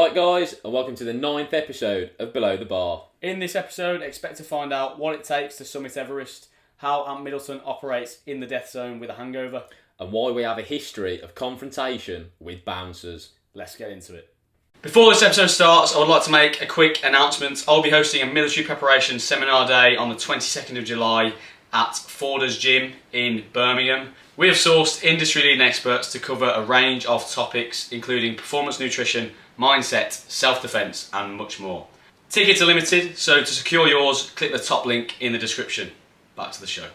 Right guys, and welcome to the 9th episode of Below the Bar. In this episode, expect to find out what it takes to summit Everest, how Ant Middleton operates in the death zone with a hangover, And why we have a history of confrontation with bouncers. Let's get into it. Before this episode starts, I would like to make a quick announcement. I'll be hosting a military preparation seminar day on the 22nd of July at Forders Gym in Birmingham. We have sourced industry-leading experts to cover a range of topics, including performance nutrition, mindset, self-defense, and much more. Tickets are limited, so to secure yours, click the top link in the description. Back to the show.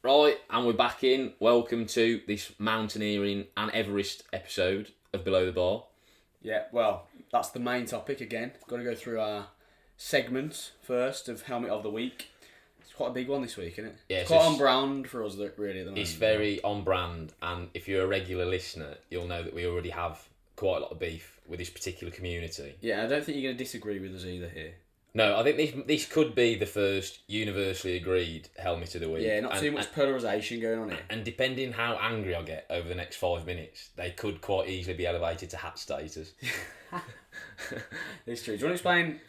Right, and we're back in. Welcome to this mountaineering and Everest episode of Below the Bar. Yeah, well, that's the main topic again. We've got to go through our segments first of Helmet of the Week. It's quite a big one this week, isn't it? Yeah, it's quite on brand for us, really, at the moment. It's very on brand, and if you're a regular listener, you'll know that we already have quite a lot of beef with this particular community. Yeah, I don't think you're going to disagree with us either here. No, I think this could be the first universally agreed Helmet of the Week. Yeah, not too much polarisation going on here. And depending how angry I get over the next 5 minutes, they could quite easily be elevated to hat status. It's true. Do you want to explain...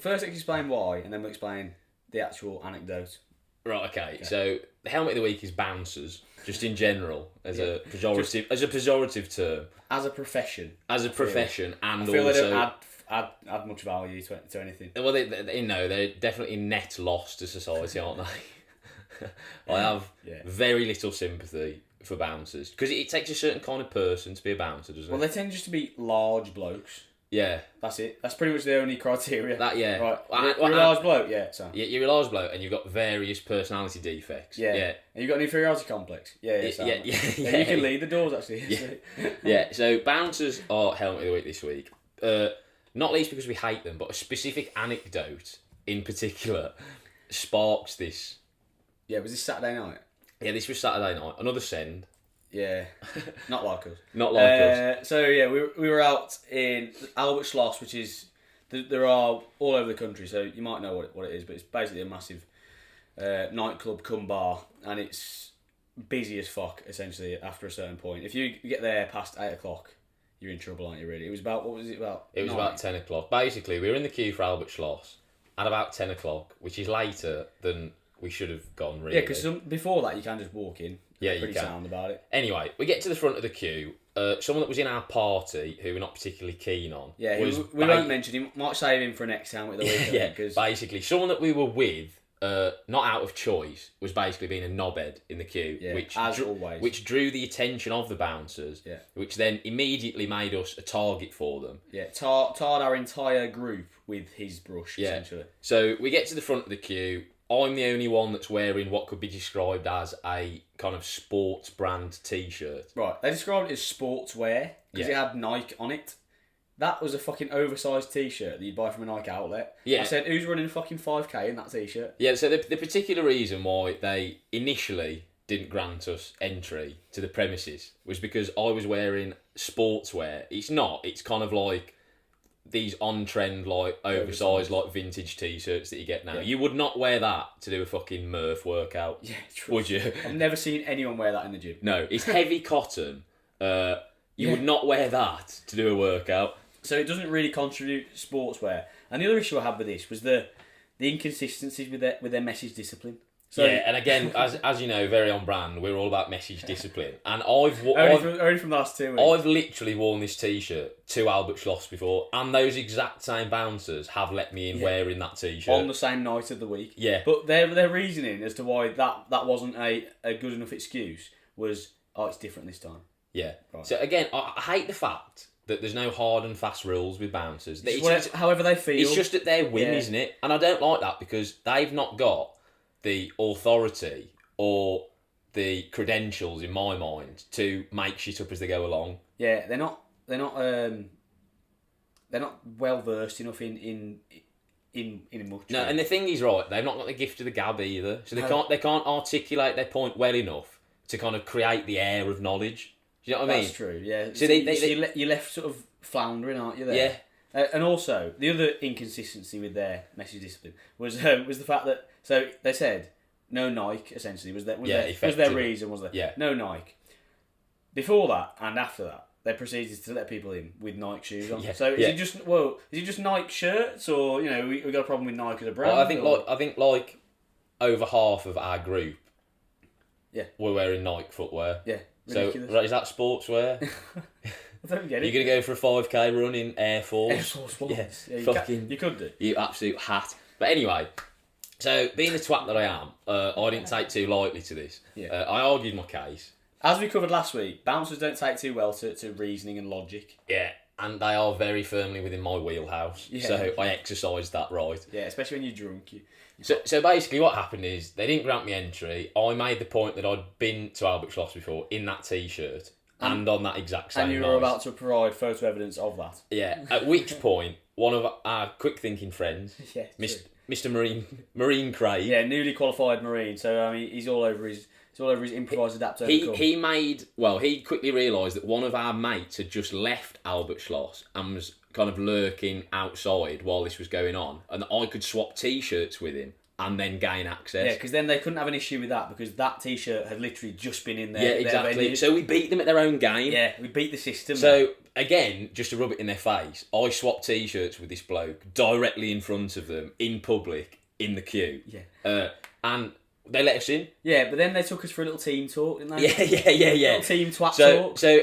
First, explain why, and then we'll explain the actual anecdote. Right, okay. So the Helmet of the Week is bouncers, just in general, as a pejorative term. As a profession. And I feel also... they don't add much value to anything. Well, they're definitely net loss to society, aren't they? I have very little sympathy for bouncers, because it takes a certain kind of person to be a bouncer, doesn't it? Well, they tend just to be large blokes. Yeah. That's it. That's pretty much the only criteria. Right. You're a large bloke, yeah. So. Yeah, you're a large bloke and you've got various personality defects. Yeah. And you've got an inferiority complex. Yeah. You can lead the doors, actually. Yeah, so bouncers are Helmet of the Week this week. Not least because we hate them, but a specific anecdote in particular sparks this. Yeah, was this Saturday night? Yeah, this was Saturday night. Another send. Yeah, not like us. Not like us. So yeah, we were out in Albert Schloss, which is there are all over the country. So you might know what it is, but it's basically a massive nightclub cum bar, and it's busy as fuck essentially after a certain point. If you get there past 8 o'clock, you're in trouble, aren't you? Really? It was about what was it about? It was 9? about 10 o'clock. Basically, we were in the queue for Albert Schloss at about 10 o'clock, which is later than we should have gone. Really. Yeah, because before that you can just walk in. Yeah, pretty you can. sound about it. Anyway, we get to the front of the queue. Someone that was in our party, who we're not particularly keen on. Yeah, we won't mention him. Might save him for next Helmet of the Week. Yeah, basically, someone that we were with, not out of choice, was basically being a knobhead in the queue. Yeah, always. Which drew the attention of the bouncers, which then immediately made us a target for them. Yeah, tarred our entire group with his brush, essentially. So we get to the front of the queue. I'm the only one that's wearing what could be described as a kind of sports brand t-shirt. Right, they described it as sportswear because it had Nike on it. That was a fucking oversized t-shirt that you'd buy from a Nike outlet. Yeah. I said, who's running a fucking 5k in that t-shirt? Yeah, so the particular reason why they initially didn't grant us entry to the premises was because I was wearing sportswear. It's kind of like these on-trend, like, oversized, like, vintage t-shirts that you get now. Yeah. You would not wear that to do a fucking Murph workout, would you? I've never seen anyone wear that in the gym. No, it's heavy cotton. You would not wear that to do a workout. So it doesn't really contribute to sportswear. And the other issue I had with this was the inconsistencies with their message discipline. So, yeah, and again, as you know, very on brand, we're all about message discipline. And only from the last 2 weeks. I've literally worn this t-shirt to Albert Schloss before, and those exact same bouncers have let me in wearing that t-shirt. On the same night of the week. Yeah. But their reasoning as to why that wasn't a good enough excuse was, it's different this time. Yeah. Right. So again, I hate the fact that there's no hard and fast rules with bouncers. However they feel. It's just at their whim, isn't it? And I don't like that because they've not got the authority or the credentials, in my mind, to make shit up as they go along. Yeah, they're not well versed enough in much. No, and the thing is, right, they've not got the gift of the gab either, so they can't articulate their point well enough to kind of create the air of knowledge. Do you know what I mean? That's true. Yeah. So you're left sort of floundering, aren't you? There. Yeah. And also the other inconsistency with their message discipline was the fact that they said no Nike essentially was their reason, was there? Yeah. No Nike. Before that and after that, they proceeded to let people in with Nike shoes on. Yeah, So is yeah. it just Nike shirts, or we got a problem with Nike as a brand? Well, I think over half of our group, were wearing Nike footwear. Yeah, ridiculous. So is that sportswear? I don't get it. You're gonna go for a 5k run in Air Force? Air Force Ones. Yeah, you could do. You absolute hat. But anyway, so being the twat that I am, I didn't take too lightly to this. Yeah. I argued my case. As we covered last week, bouncers don't take too well to reasoning and logic. Yeah, and they are very firmly within my wheelhouse. Yeah. So I exercised that right. Yeah, especially when you're drunk. So basically what happened is they didn't grant me entry. I made the point that I'd been to Albert Schloss before in that t-shirt and on that exact same And you were night. about to provide photo evidence of that. Yeah, at which point one of our quick thinking friends, Yeah, Mr. Marine Craig, yeah, newly qualified Marine. So he's all over his improvised adapter. He quickly realised that one of our mates had just left Albert Schloss and was kind of lurking outside while this was going on, and I could swap t-shirts with him and then gain access. Yeah, because then they couldn't have an issue with that because that t-shirt had literally just been in there. Yeah, exactly. So we beat them at their own game. Yeah, we beat the system. So again, just to rub it in their face, I swapped t-shirts with this bloke directly in front of them in public in the queue. Yeah. And they let us in. Yeah, but then they took us for a little team talk, didn't they? Yeah. Little team twat talk. So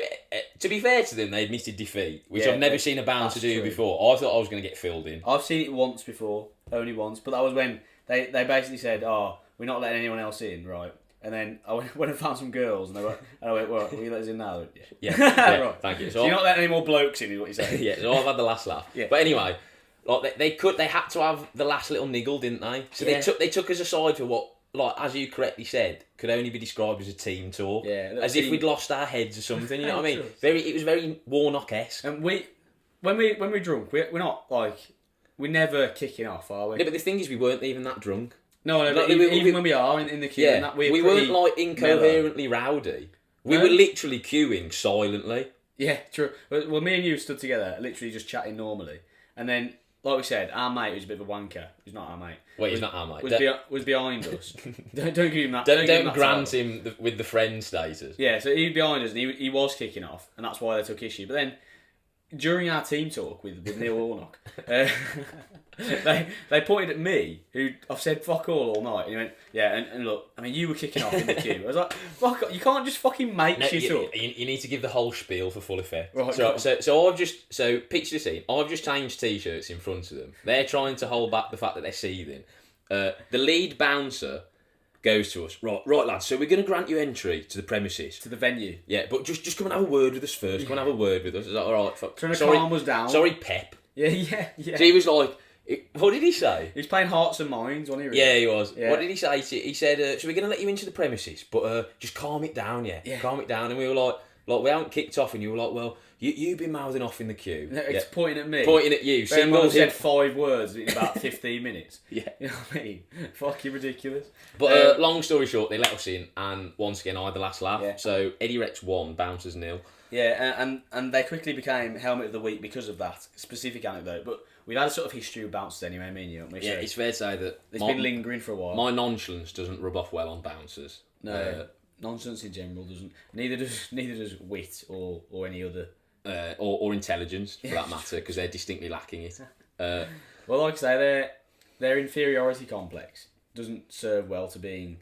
to be fair to them, they admitted defeat, which I've never seen a bouncer do before. I thought I was going to get filled in. I've seen it once before, only once, but that was when they basically said, "Oh, we're not letting anyone else in, right?" And then I went and found some girls, and I went, "Well, will you let us in now?" Yeah, right. Thank you. So you're not letting any more blokes in, is what you're saying? Yeah, so I've had the last laugh. Yeah. But anyway, like they had to have the last little niggle, didn't they? So they took us aside for what, like as you correctly said, could only be described as a team talk. Yeah, as if we'd lost our heads or something. You know what I mean? It was very Warnock-esque. And when we're drunk, we're not like we're never kicking off, are we? Yeah, but the thing is, we weren't even that drunk. No, Like, even when we are in the queue, and that we weren't like incoherently rowdy. We were literally queuing silently. Yeah, true. Well, me and you stood together, literally just chatting normally, and then, like we said, our mate who's a bit of a wanker, who's not our mate. Wait, he's not our mate. Was behind us. don't give him that. Don't grant him with the friend status. Yeah, so he was behind us, and he was kicking off, and that's why they took issue. But then, during our team talk with Neil Warnock, they pointed at me, who I've said fuck all night, and he went, yeah, and look, I mean, you were kicking off in the queue. I was like, fuck, you can't just fucking make shit up. You need to give the whole spiel for full effect. Right, so picture the scene. I've just changed t-shirts in front of them. They're trying to hold back the fact that they're seething. The lead bouncer goes to us, right lads, so we're going to grant you entry to the premises. To the venue. Yeah, but just come and have a word with us first. Come and have a word with us. Is that alright? Trying to calm us down. Sorry, Pep. Yeah. So he was like, what did he say? He was playing Hearts and Minds, wasn't he? Really? Yeah, he was. Yeah. What did he say? He said, so we're going to let you into the premises, but just calm it down, yeah? Calm it down. And we were like, we haven't kicked off, and you were like, well, you've been mouthing off in the queue. No, it's pointing at me. Pointing at you. I've said 5 words in about 15 minutes. Yeah. You know what I mean? Fucking ridiculous. But long story short, they let us in, and once again, I had the last laugh. Yeah. So Eddie Rex 1, Bouncers 0. Yeah, and they quickly became Helmet of the Week because of that specific anecdote. But we've had a sort of history of bouncers anyway, me and you, haven't we? Yeah, So it's fair to say that it's been lingering for a while. My nonchalance doesn't rub off well on bouncers. No, nonsense in general doesn't. Neither does wit or any other. Or intelligence, for that matter, because they're distinctly lacking it. Well, like I say, their inferiority complex doesn't serve well to being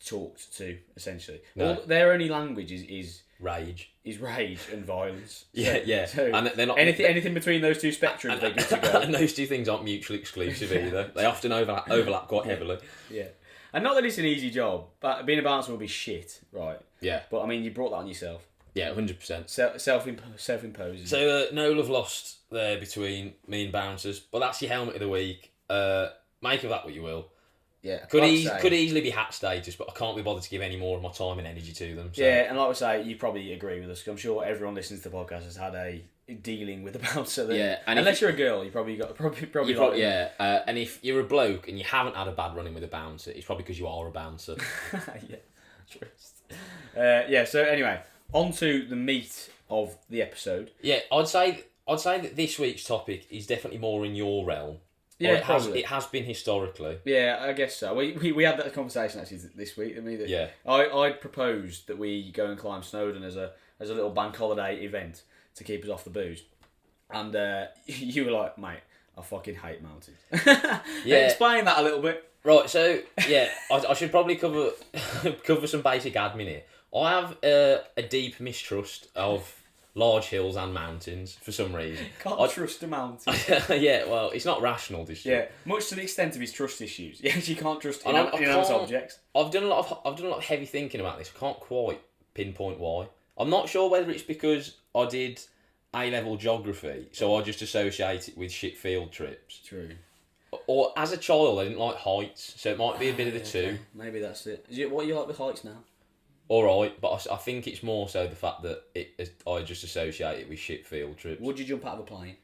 talked to, essentially. No. Their only language is rage. Is rage and violence. Yeah. So And they're not anything between those two spectrums, they're good to go. And those two things aren't mutually exclusive either. They often overlap quite heavily. Yeah. And not that it's an easy job, but being a bouncer will be shit, right? Yeah. But I mean, you brought that on yourself. Yeah, 100%. Self-imposed. So no love lost there between me and bouncers, but that's your helmet of the week. Make of that what you will. Yeah. Could easily be hat status, but I can't be bothered to give any more of my time and energy to them. So. Yeah, and like we say, you probably agree with us, because I'm sure everyone listening to the podcast has had a dealing with a bouncer. And unless you're a girl, you probably got probably. And if you're a bloke and you haven't had a bad run-in with a bouncer, it's probably because you are a bouncer. Yeah, true. So anyway, on to the meat of the episode. Yeah, I'd say that this week's topic is definitely more in your realm. Yeah, it has been historically. Yeah, I guess so. We had that conversation actually this week, didn't we? Yeah. I proposed that we go and climb Snowdon as a as a little bank holiday event to keep us off the booze. And you were like, mate, I fucking hate mountains. Yeah. Explain that a little bit. Right, so yeah, I should probably cover some basic admin here. I have a deep mistrust of large hills and mountains for some reason. Can't trust a mountain. Yeah, well, it's not rational this year. Yeah, much to the extent of his trust issues. Yes, you can't trust And I inanimate can't- objects. I've done a lot of heavy thinking about this. I can't quite pinpoint why. I'm not sure whether it's because I did A-level geography, so I just associate it with shit field trips. True. Or as a child, I didn't like heights, so it might be a bit of the two. Maybe that's it. What do you like with heights now? Alright, but I think it's more so the fact that I just associate it with shit field trips. Would you jump out of a plane?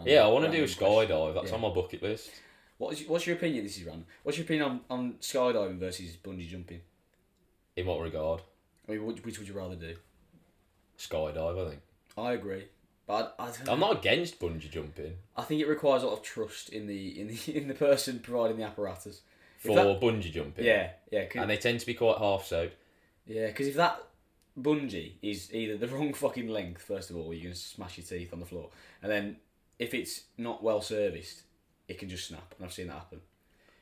Yeah, I want to do a Random question. skydive. That's on my bucket list. What's your opinion? This is random. What's your opinion on skydiving versus bungee jumping? In what regard? I mean, which would you rather do? Skydive, I think. I agree, but I don't know. I'm not against bungee jumping. I think it requires a lot of trust in the person providing the apparatus. For bungee jumping. Yeah. And they tend to be quite half-soaked. Yeah, because if that bungee is either the wrong fucking length, first of all, you're going to smash your teeth on the floor. And then if it's not well serviced, it can just snap. And I've seen that happen.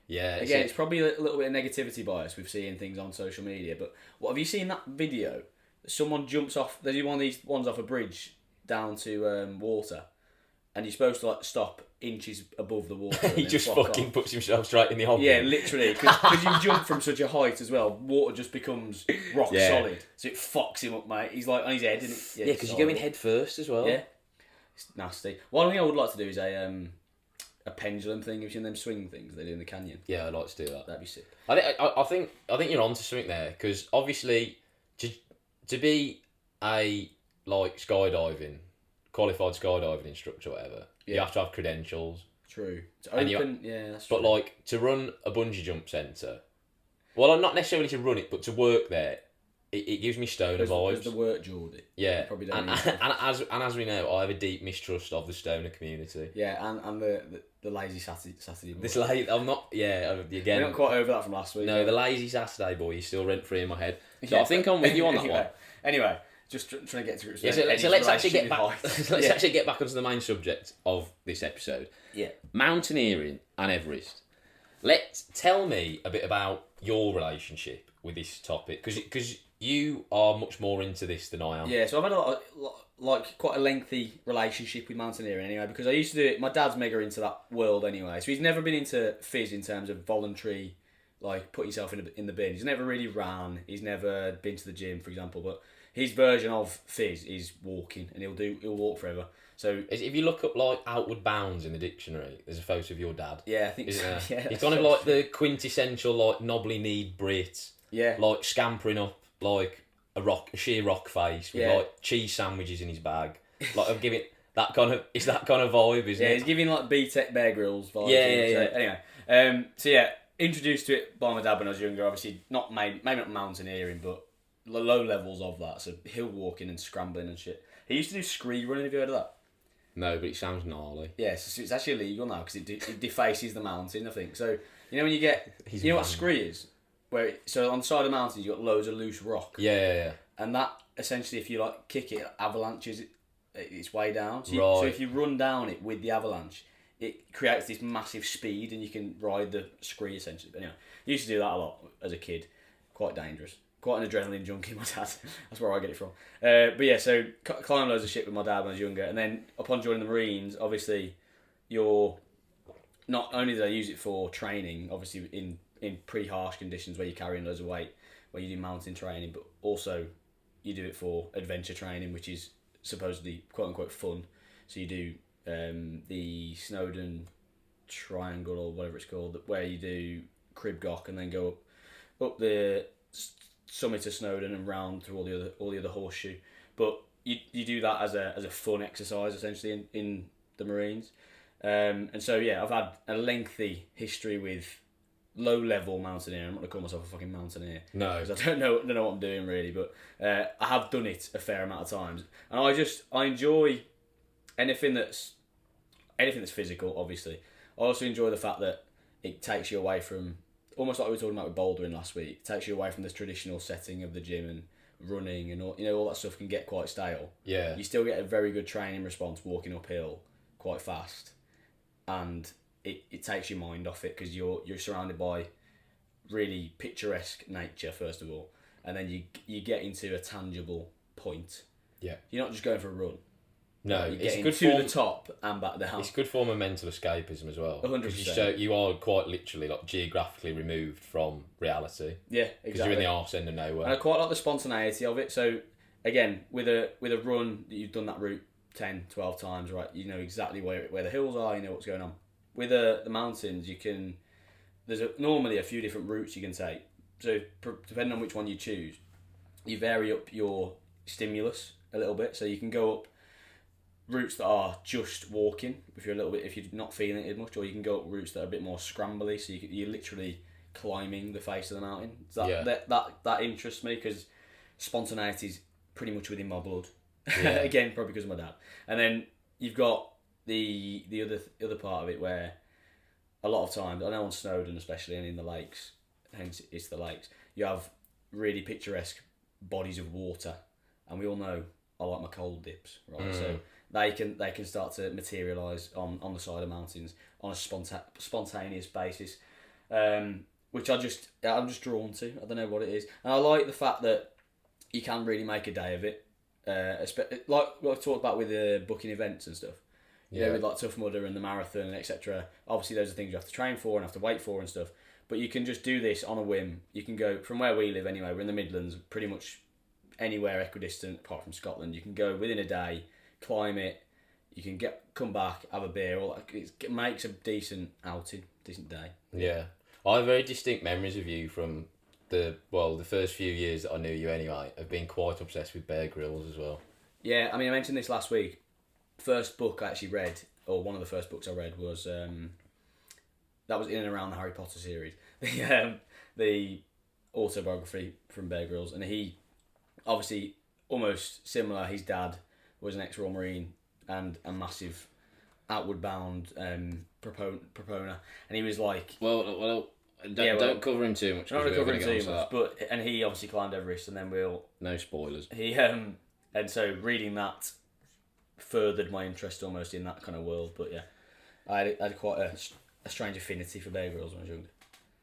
Yeah. Again, it's probably a little bit of negativity bias with seeing things on social media. But what have you seen that video? Someone jumps off, they do one of these ones off a bridge down to water. And you're supposed to like stop inches above the water. He just fucking puts himself straight in the hole. Yeah, literally. Because you jump from such a height as well, water just becomes rock solid. So it fucks him up, mate. He's like on his head, isn't it? Yeah, because you're going head first as well. Yeah. It's nasty. One thing I would like to do is a pendulum thing. Have you seen them swing things they do in the canyon? Yeah, I'd like to do that. That'd be sick. I think you're onto something there, because obviously to be a qualified skydiving instructor or whatever, you have to have credentials. True. It's open, that's true. But like to run a bungee jump centre, well, not necessarily to run it, but to work there, it gives me stoner vibes. There's the work, Geordie. Yeah, Probably don't and as we know, I have a deep mistrust of the stoner community. Yeah, and the lazy Saturday boy. This late, I'm not. Yeah, again. We're not quite over that from last week. No, the lazy Saturday boy is still rent free in my head. So I think I'm with you on that one. Anyway, just trying to get to grips. Yeah, so let's actually get back. Let's actually get back onto the main subject of this episode. Yeah, mountaineering and Everest. Tell me a bit about your relationship with this topic, because you are much more into this than I am. Yeah, so I've had quite a lengthy relationship with mountaineering anyway, because I used to do it. My dad's mega into that world anyway, so he's never been into phys in terms of voluntary, like put yourself in the bin. He's never really ran. He's never been to the gym, for example. But his version of phys is walking, and he'll walk forever. So if you look up like outward bounds in the dictionary, there's a photo of your dad. Yeah, I think isn't so. there? Yeah, he's kind of like the quintessential like knobbly kneed Brit. Yeah, like scampering up like a sheer rock face with like cheese sandwiches in his bag. Like I'm giving that kind of vibe, isn't it? Yeah, he's giving like B-Tech Bear Grylls vibe. Yeah. Anyway, introduced to it by my dad when I was younger. Obviously, maybe not mountaineering, but low levels of that. So hill walking and scrambling and shit. He used to do scree running. Have you heard of that? No, but it sounds gnarly. Yeah, so it's actually illegal now because it defaces the mountain, I think. So you know when you get, you know what scree is? So on the side of the mountains you got loads of loose rock. Yeah. And that essentially, if you like kick it, avalanches its way down. So, right. So if you run down it with the avalanche, it creates this massive speed, and you can ride the scree essentially. But anyway, I used to do that a lot as a kid. Quite dangerous. Quite an adrenaline junkie, my dad. That's where I get it from. But yeah, so climbed loads of shit with my dad when I was younger, and then upon joining the Marines, obviously, you're not only did I use it for training, obviously in pretty harsh conditions where you're carrying loads of weight, where you do mountain training, but also you do it for adventure training, which is supposedly quote unquote fun. So you do the Snowdon Triangle or whatever it's called, where you do Cribgoch and then go up the summit of Snowdon and round through all the other horseshoe. But you do that as a fun exercise essentially in the Marines. And so yeah, I've had a lengthy history with low level mountaineering. I'm not gonna call myself a fucking mountaineer. No, because I don't know what I'm doing really, but I have done it a fair amount of times, and I enjoy anything that's physical. Obviously, I also enjoy the fact that it takes you away from, almost like we were talking about with bouldering last week. It takes you away from the traditional setting of the gym and running and all that stuff can get quite stale. Yeah. You still get a very good training response walking uphill quite fast, and it takes your mind off it because you're surrounded by really picturesque nature first of all, and then you get into a tangible point. Yeah. You're not just going for a run. No, You're it's getting good to form. the top and back down. It's a good form of mental escapism as well. 100%. You are quite literally like geographically removed from reality. Yeah, Because exactly. you're in the arse end of nowhere. And I quite like the spontaneity of it. So again, with a run, you've done that route 10, 12 times, right? You know exactly where the hills are. You know what's going on. With the mountains, there's normally a few different routes you can take. So depending on which one you choose, you vary up your stimulus a little bit. So you can go up routes that are just walking if you're not feeling it as much, or you can go up routes that are a bit more scrambly. So you're literally climbing the face of the mountain. So that interests me because spontaneity is pretty much within my blood. Yeah. Again, probably because of my dad. And then you've got the other part of it where a lot of times, I know on Snowdon especially, and in the lakes, hence it's the lakes, you have really picturesque bodies of water, and we all know I like my cold dips, right? So they can start to materialise on the side of mountains on a spontaneous basis, which I'm just drawn to. I don't know what it is, and I like the fact that you can really make a day of it. Like what I've talked about with booking events and stuff. You know, with like Tough Mudder and the marathon and etc. Obviously, those are things you have to train for and have to wait for and stuff. But you can just do this on a whim. You can go from where we live anyway. We're in the Midlands, pretty much anywhere equidistant apart from Scotland. You can go within a day, climb it. You can come back, have a beer. All that. It makes a decent outing, decent day. Yeah. I have very distinct memories of you from the first few years that I knew you anyway. I've been quite obsessed with Bear Grylls as well. Yeah, I mean, I mentioned this last week. First book I actually read, or one of the first books I read was that was in and around the Harry Potter series, the autobiography from Bear Grylls, and he obviously almost similar. His dad was an ex-Royal Marine and a massive outward bound proponer, and he was like, don't cover him too much. Not cover him too much, and he obviously climbed Everest, and then no spoilers. He and so reading that furthered my interest almost in that kind of world. But yeah, I had quite a strange affinity for Bear Grylls when I was younger.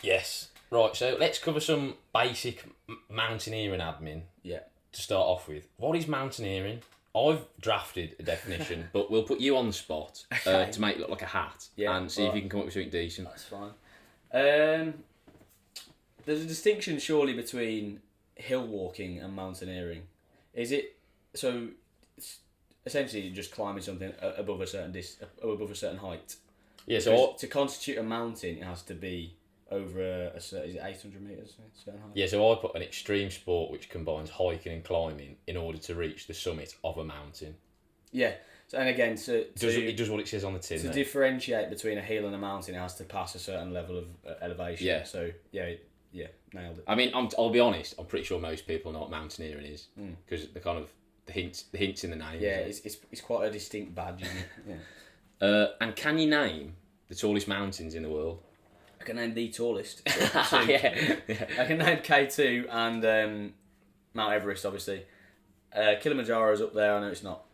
Yes. Right, so let's cover some basic mountaineering admin. Yeah. To start off with. What is mountaineering? I've drafted a definition, but we'll put you on the spot to make it look like a hat and see if you can come up with something decent. That's fine. There's a distinction surely between hill walking and mountaineering. Is it so? Essentially, you're just climbing something above a certain height. Yeah. So to constitute a mountain, it has to be over a certain. Is it 800 meters? Certain height? Yeah. So I put an extreme sport which combines hiking and climbing in order to reach the summit of a mountain. Yeah. So, and again, it does what it says on the tin. To differentiate between a hill and a mountain, it has to pass a certain level of elevation. Yeah. So yeah, nailed it. I mean, I'll be honest. I'm pretty sure most people know what mountaineering is because the kind of the hints in the name. Yeah, it's quite a distinct badge, isn't it? Yeah. And can you name the tallest mountains in the world? I can name the tallest. Yeah. I can name K2 and Mount Everest, obviously. Kilimanjaro's up there. I know it's not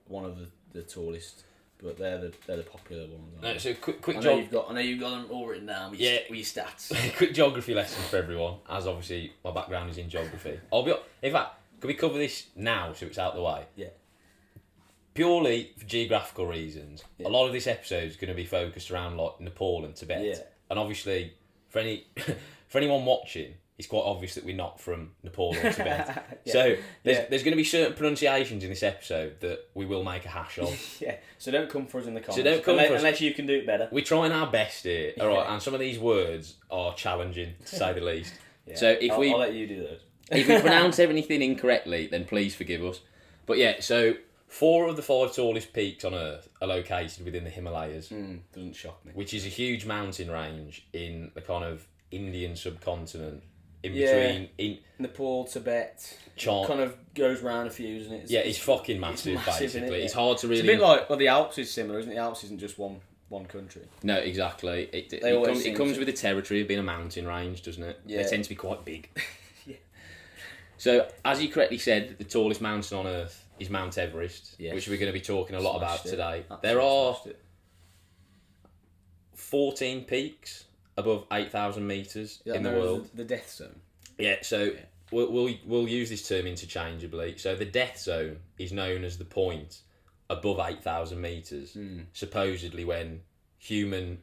one of the tallest, but they're the popular ones. No, so quick I know you've got them all written down with your stats. Quick geography lesson for everyone, as obviously my background is in geography. In fact, could we cover this now so it's out of the way? Yeah. Purely for geographical reasons, a lot of this episode is going to be focused around like Nepal and Tibet. Yeah. And obviously, for anyone watching, it's quite obvious that we're not from Nepal or Tibet. So there's going to be certain pronunciations in this episode that we will make a hash of. Yeah. So don't come for us in the comments. So don't come for us unless you can do it better. We're trying our best here. All right, and some of these words are challenging to say the least. Yeah. So I'll let you do those. If we pronounce anything incorrectly, then please forgive us. But yeah, so 4 of the 5 tallest peaks on Earth are located within the Himalayas. Doesn't shock me. Which is a huge mountain range in the kind of Indian subcontinent. Between Nepal, Tibet, China. Kind of goes round a few, isn't it? It's fucking massive, basically. It's hard to really... It's a bit like, the Alps is similar, isn't it? The Alps isn't just one country. No, exactly. It comes with the territory of being a mountain range, doesn't it? Yeah. They tend to be quite big. So, as you correctly said, the tallest mountain on Earth is Mount Everest, Yes. which we're going to be talking a lot about Smashed it. today. Absolutely There are smashed it. 14 peaks above 8,000 metres Is that in the known as world. the death zone. Yeah, so we'll use this term interchangeably. So the death zone is known as the point above 8,000 metres, supposedly when human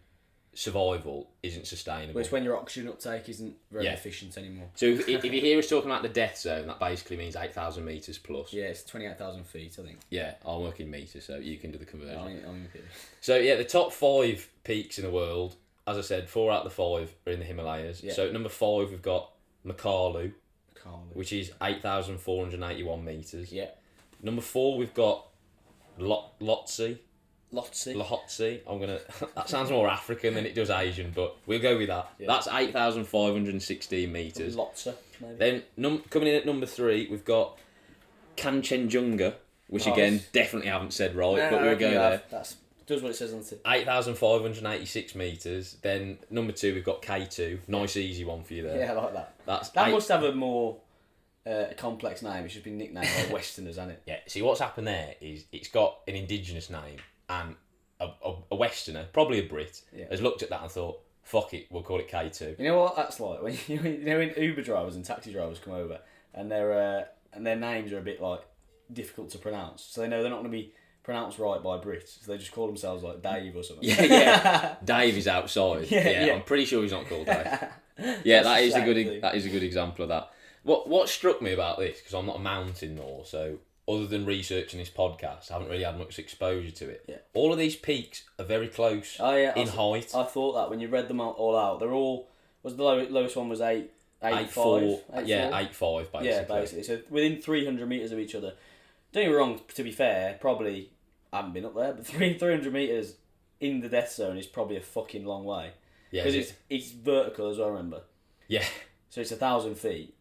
survival isn't sustainable. Which when your oxygen uptake isn't very Yeah. efficient anymore. So if you hear us talking about the death zone, that basically means 8,000 metres plus. Yeah, it's 28,000 feet, I think. Yeah, I work in metres, so you can do the conversion. I'm okay. So yeah, the top 5 peaks in the world, as I said, 4 out of the 5 are in the Himalayas. Yeah. So at number 5 we've got Makalu, Carlo. which is 8,481 metres. Yeah. Number 4 we've got Lhotse. Lhotse. I'm gonna. That sounds more African than it does Asian, but we'll go with that. Yeah. That's 8,516 meters. Lhotse, maybe. Then coming in at number 3, we've got Kanchenjunga, which Nice. again definitely haven't said right, No, but I we'll reckon go you there. have. That's does what it says on the 8,586 meters. Then number 2, we've got K2. Nice easy one for you there. Yeah, I like that. That's That eight- must have a more complex name. It should be nicknamed by Westerners, hasn't it? Yeah. See, what's happened there is it's got an indigenous name, and a Westerner, probably a Brit, Yeah. has looked at that and thought, "Fuck it, we'll call it K2." You know what that's like when when Uber drivers and taxi drivers come over and their names are a bit like difficult to pronounce, so they know they're not going to be pronounced right by Brits, so they just call themselves like Dave or something. Yeah. Dave is outside. Yeah. I'm pretty sure he's not called Dave. Yeah, that is a good Exactly. that is a good example of that. What struck me about this, because I'm not a mountain gnawer, so other than researching this podcast, I haven't really had much exposure to it. Yeah. All of these peaks are very close Oh yeah, in height. I thought that when you read them all out, they're all was the lowest one was 8.5. 8.4, yeah, 8.5 basically. Yeah, basically. So within 300 meters of each other. Don't get me wrong. To be fair, probably I haven't been up there, but 300 meters in the death zone is probably a fucking long way. Yeah, Because it's vertical as well. Remember, yeah, so it's 1,000 feet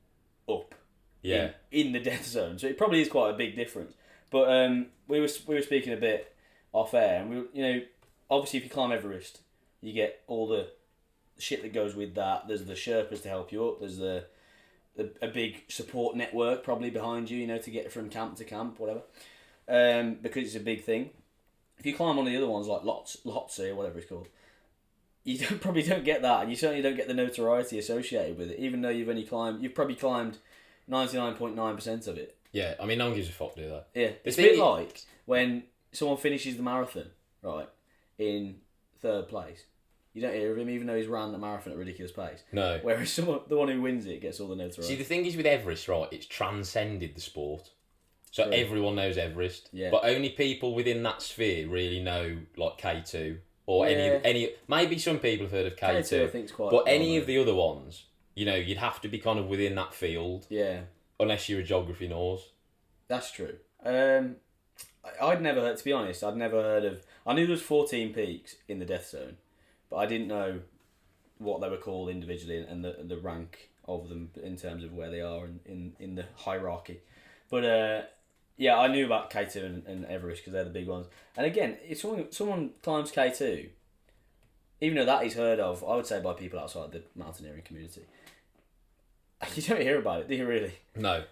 up. yeah. In the death zone, so it probably is quite a big difference. But we were speaking a bit off air, and obviously if you climb Everest, you get all the shit that goes with that. There's the Sherpas to help you up. There's a big support network probably behind you, to get from camp to camp, whatever. Because it's a big thing. If you climb one of the other ones like Lhotse or whatever it's called, you probably don't get that, and you certainly don't get the notoriety associated with it. Even though you've probably climbed 99.9% of it. Yeah, I mean, no one gives a fuck, do they? Yeah, it's a thing bit is- like when someone finishes the marathon, right, in 3rd place. You don't hear of him, even though he's ran the marathon at a ridiculous pace. No. Whereas the one who wins it gets all the See, notoriety. the thing is with Everest, right, it's transcended the sport. So True. everyone knows Everest. Yeah. But only people within that sphere really know, like, K2. Or Yeah. any maybe some people have heard of K2. K2 I think is quite. But any well of the other ones, you'd have to be kind of within that field, yeah, unless you're a geography nose. that's true. I'd never heard. To be honest, I'd never heard of. I knew there was 14 peaks in the death zone, but I didn't know what they were called individually and the rank of them in terms of where they are in the hierarchy. But yeah, I knew about K2 and Everest because they're the big ones. And again, if someone climbs K2, even though that is heard of, I would say by people outside the mountaineering community, you don't hear about it, do you really? No.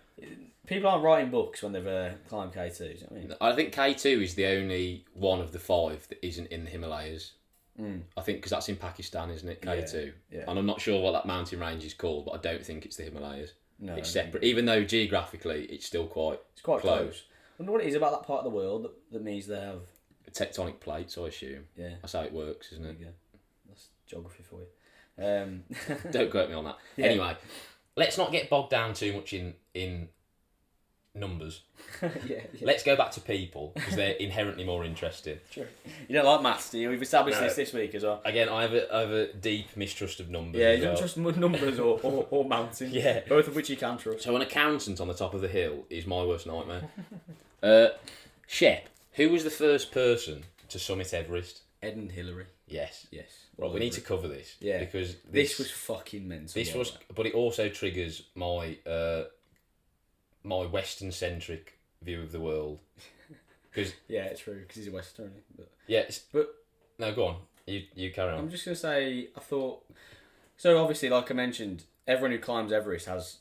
People aren't writing books when they've climbed K2, do you know what I mean? I think K2 is the only one of the 5 that isn't in the Himalayas. I think because that's in Pakistan, isn't it? K2. Yeah. And I'm not sure what that mountain range is called, but I don't think it's the Himalayas. No, It's separate, even though geographically it's still quite It's quite close. close. I wonder what it is about that part of the world that means they have. Tectonic plates, I assume. Yeah, That's how it works, isn't there it? you go. That's geography for you. Don't quote me on that. Yeah. Anyway, let's not get bogged down too much in numbers. yeah. Let's go back to people because they're inherently more interesting. True. You don't like maths, do you? We've established No. this week as well. Again, I have a deep mistrust of numbers. Yeah, as you don't well. trust numbers or mountains. Yeah. Both of which you can trust. So an accountant on the top of the hill is my worst nightmare. Shep, who was the first person to summit Everest? Ed and Hillary. Yes. Yes. Well, we need to cover this. Yeah. Because This was fucking mental. this was, but it also triggers my my Western centric view of the world. Because Yeah, it's true, because he's a Westerner. But yeah, But- no, go on. You carry on. I'm just going to say, I thought... So obviously, like I mentioned, everyone who climbs Everest has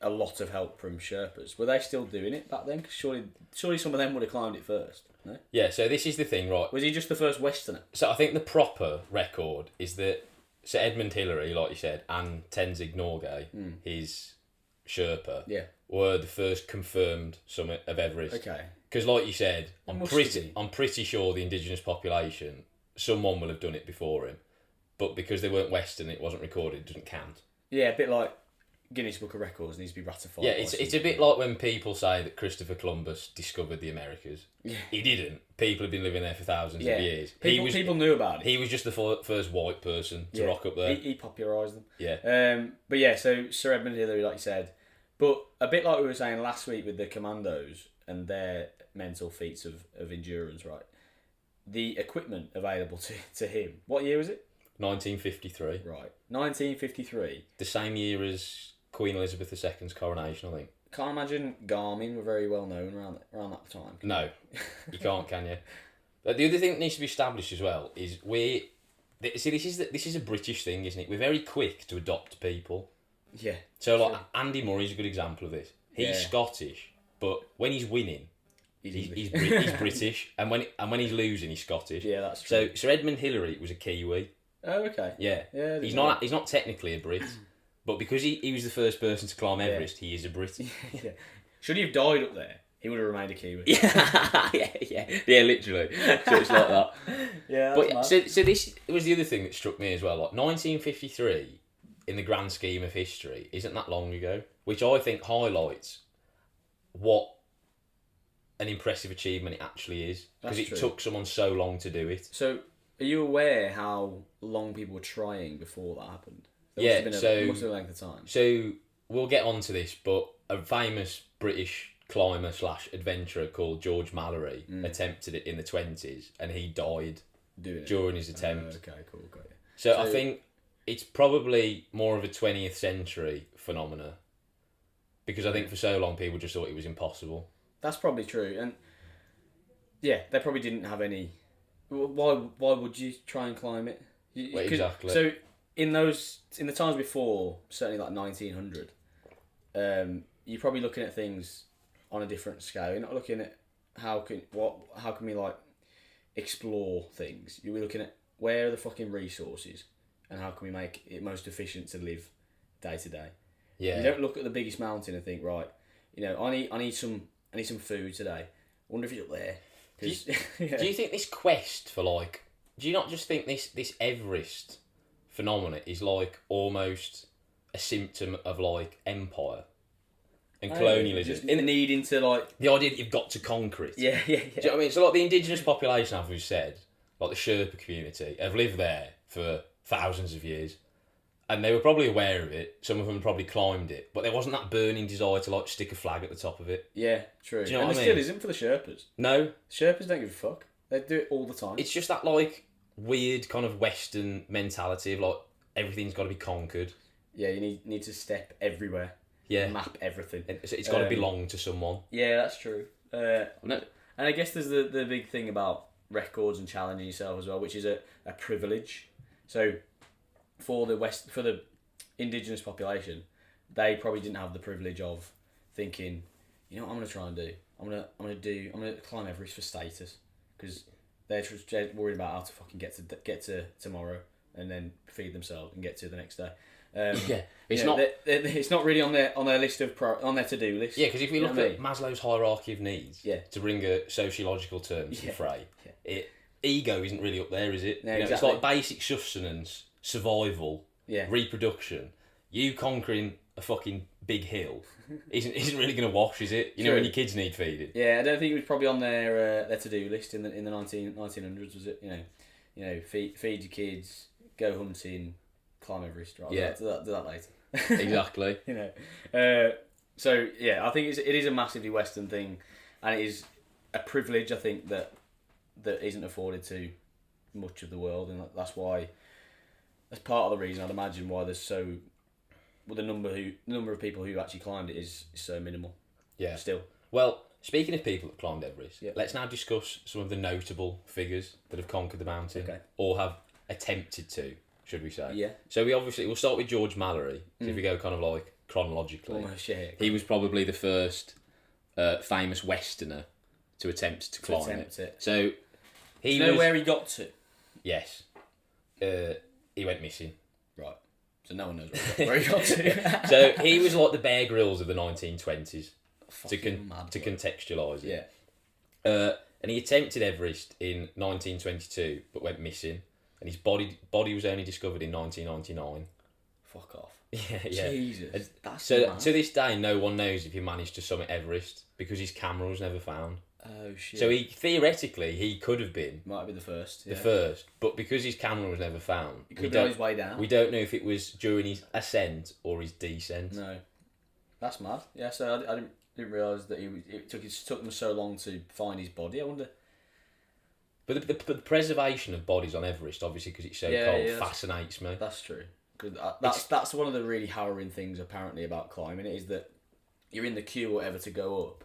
a lot of help from Sherpas. Were they still doing it back then? 'Cause surely some of them would have climbed it first. No? Yeah, so this is the thing, right? Was he just the first Westerner? So I think the proper record is that Sir Edmund Hillary, like you said, and Tenzing Norgay, his Sherpa, were the first confirmed summit of Everest. Okay. Because, like you said, I'm must pretty sure the indigenous population, someone will have done it before him, but because they weren't Western, it wasn't recorded. It doesn't count. Yeah, a bit like Guinness Book of Records needs to be ratified. Yeah, it's a bit like when people say that Christopher Columbus discovered the Americas. Yeah. He didn't. People have been living there for thousands of years. People knew about it. He was just the first white person to rock up there. He popularised them. Yeah. But yeah, so Sir Edmund Hillary, like you said, but a bit like we were saying last week with the commandos and their mental feats of endurance, right? The equipment available to him. What year was it? 1953. Right. 1953. The same year as Queen Elizabeth II's coronation, I think. Can't imagine Garmin were very well known around that time. No, you can't, can you? But the other thing that needs to be established as well is this is a British thing, isn't it? We're very quick to adopt people. Yeah. So like Andy Murray's a good example of this. He's Scottish, but when he's winning, he's British, and when he's losing, he's Scottish. Yeah, that's true. So Sir Edmund Hillary was a Kiwi. Oh, okay. Yeah. He's not technically a Brit, but because he was the first person to climb Everest, he is a Brit. Yeah. Should he have died up there, he would have remained a Kiwi. yeah, literally. So it's like that. Yeah. But so this was the other thing that struck me as well. Like 1953, in the grand scheme of history, isn't that long ago, which I think highlights what an impressive achievement it actually is, because it took someone so long to do it. So, are you aware how long people were trying before that happened? There must have been a length of time. So we'll get onto this, but a famous British climber / adventurer called George Mallory attempted it in the 1920s, and he died during his attempt. Okay, cool, got you. So I think it's probably more of a 20th century phenomena, because I think for so long people just thought it was impossible. That's probably true, and yeah, they probably didn't have any. Why would you try and climb it? Exactly. So in the times before, certainly like 1900, you're probably looking at things on a different scale. You're not looking at how can we like explore things. You're looking at where are the fucking resources and how can we make it most efficient to live day to day. Yeah. You don't look at the biggest mountain and think, right, I need some food today. I wonder if it's up there. Do you think this quest for like? Do you not just think this Everest phenomena is like almost a symptom of like empire and colonialism? Just needing to like the idea that you've got to conquer it. Yeah. Do you know what I mean? So like the indigenous population, as we've said, like the Sherpa community, have lived there for thousands of years. And they were probably aware of it. Some of them probably climbed it, but there wasn't that burning desire to like stick a flag at the top of it. Yeah, true. Do you know and what I there mean? still isn't for the Sherpas. No, Sherpas don't give a fuck. They do it all the time. it's just that like weird kind of Western mentality of like everything's got to be conquered. Yeah, you need to step everywhere. Yeah, Map everything. it's got to belong to someone. Yeah, that's true. No. And I guess there's the big thing about records and challenging yourself as well, which is a privilege. So for the indigenous population, they probably didn't have the privilege of thinking, what I'm gonna try and do. I'm gonna climb Everest for status, because they're worried about how to fucking get to tomorrow and then feed themselves and get to the next day. It's not really on their list of on their to-do list. Yeah, because if we look at Maslow's hierarchy of needs, to bring a sociological term to the fray, ego isn't really up there, is it? No, It's like basic sustenance, survival, reproduction. You conquering a fucking big hill isn't really going to wash, is it? When your kids need feeding. Yeah, I don't think it was probably on their to-do list in the 1900s, was it? Feed your kids, go hunting, climb Everest. Right? Yeah, do that later. Exactly. So yeah, I think it is a massively Western thing, and it is a privilege, I think, that isn't afforded to much of the world, and that's part of the reason, I'd imagine, why there's the number of people who actually climbed it is so minimal. Yeah. Still. Well, speaking of people that climbed Everest, Yeah. let's now discuss some of the notable figures that have conquered the mountain, Okay. or have attempted to, should we say? Yeah. So we'll start with George Mallory. So if we go kind of like chronologically. Almost, yeah. He was probably the first famous Westerner to attempt to climb it. So Do you know where he got to? Yes. He went missing. Right. So no one knows where he got to. So he was like the Bear Grylls of the 1920s, to Mad, contextualise it. Yeah. And he attempted Everest in 1922, but went missing. And his body was only discovered in 1999. Fuck off. Yeah. Jesus. That's So mad. to this day, no one knows if he managed to summit Everest because his camera was never found. Oh shit. So he theoretically he could have been might be the first. Yeah. the first, but because his camera was never found, He could be on his way down. we don't know if it was during his ascent or his descent. No. That's mad. Yeah. So I didn't realise that it took them so long to find his body. I wonder. But the preservation of bodies on Everest, obviously, because it's so cold, fascinates me. That's true. That's one of the really harrowing things apparently about climbing it is that you're in the queue or whatever to go up,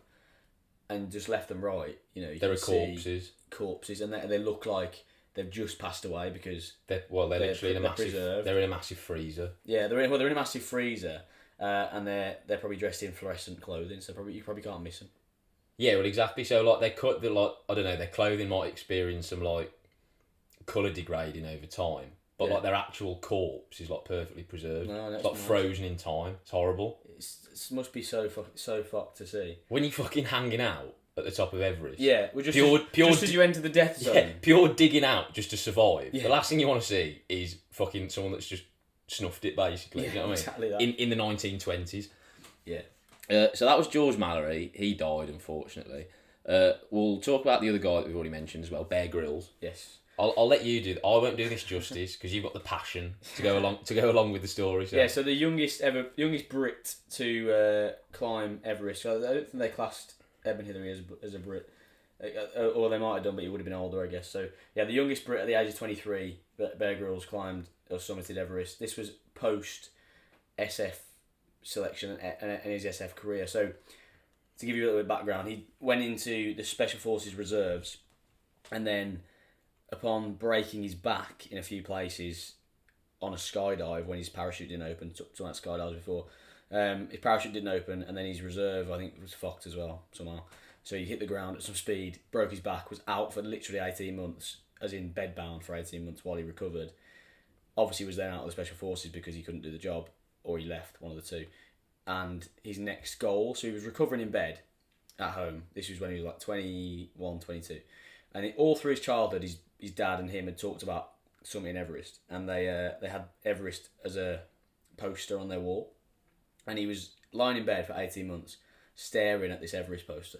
and just left and right, you know, There are corpses, and they look like they've just passed away because they're literally in a massive. preserved. They're in a massive freezer. Yeah, they're in a massive freezer, and they're probably dressed in fluorescent clothing, so you probably can't miss them. Yeah, well, exactly. So like I don't know, their clothing might experience some like colour degrading over time, but like their actual corpse is like perfectly preserved. No, it's like frozen in time. It's horrible. It must be so fucked to see. When you're fucking hanging out at the top of Everest. Yeah, well, just as you enter the death zone. Yeah, pure digging out just to survive. Yeah. The last thing you want to see is fucking someone that's just snuffed it, basically. Yeah, you know what exactly I mean? In the 1920s. Yeah. So that was George Mallory. He died, unfortunately. We'll talk about the other guy that we've already mentioned as well, Bear Grylls. Yes. I'll let you do. I won't do this justice because you've got the passion to go along with the story. So. Yeah. So the youngest Brit to climb Everest. So I don't think they classed Eben Hillary as a Brit, or they might have done, but he would have been older, I guess. So yeah, the youngest Brit at the age of 23, Bear Grylls climbed or summited Everest. This was post SF selection and his SF career. So to give you a little bit of background, he went into the Special Forces Reserves, and then upon breaking his back in a few places on a skydive when his parachute didn't open, took that skydives before, his parachute didn't open, and then his reserve, I think, was fucked as well somehow. So he hit the ground at some speed, broke his back, was out for literally 18 months, as in bedbound for 18 months while he recovered. Obviously was then out of the Special Forces because he couldn't do the job, or he left, one of the two. And his next goal, so he was recovering in bed at home. This was when he was like 21, 22. And all through his childhood, his dad and him had talked about summiting Everest, and they had Everest as a poster on their wall, and he was lying in bed for 18 months staring at this Everest poster,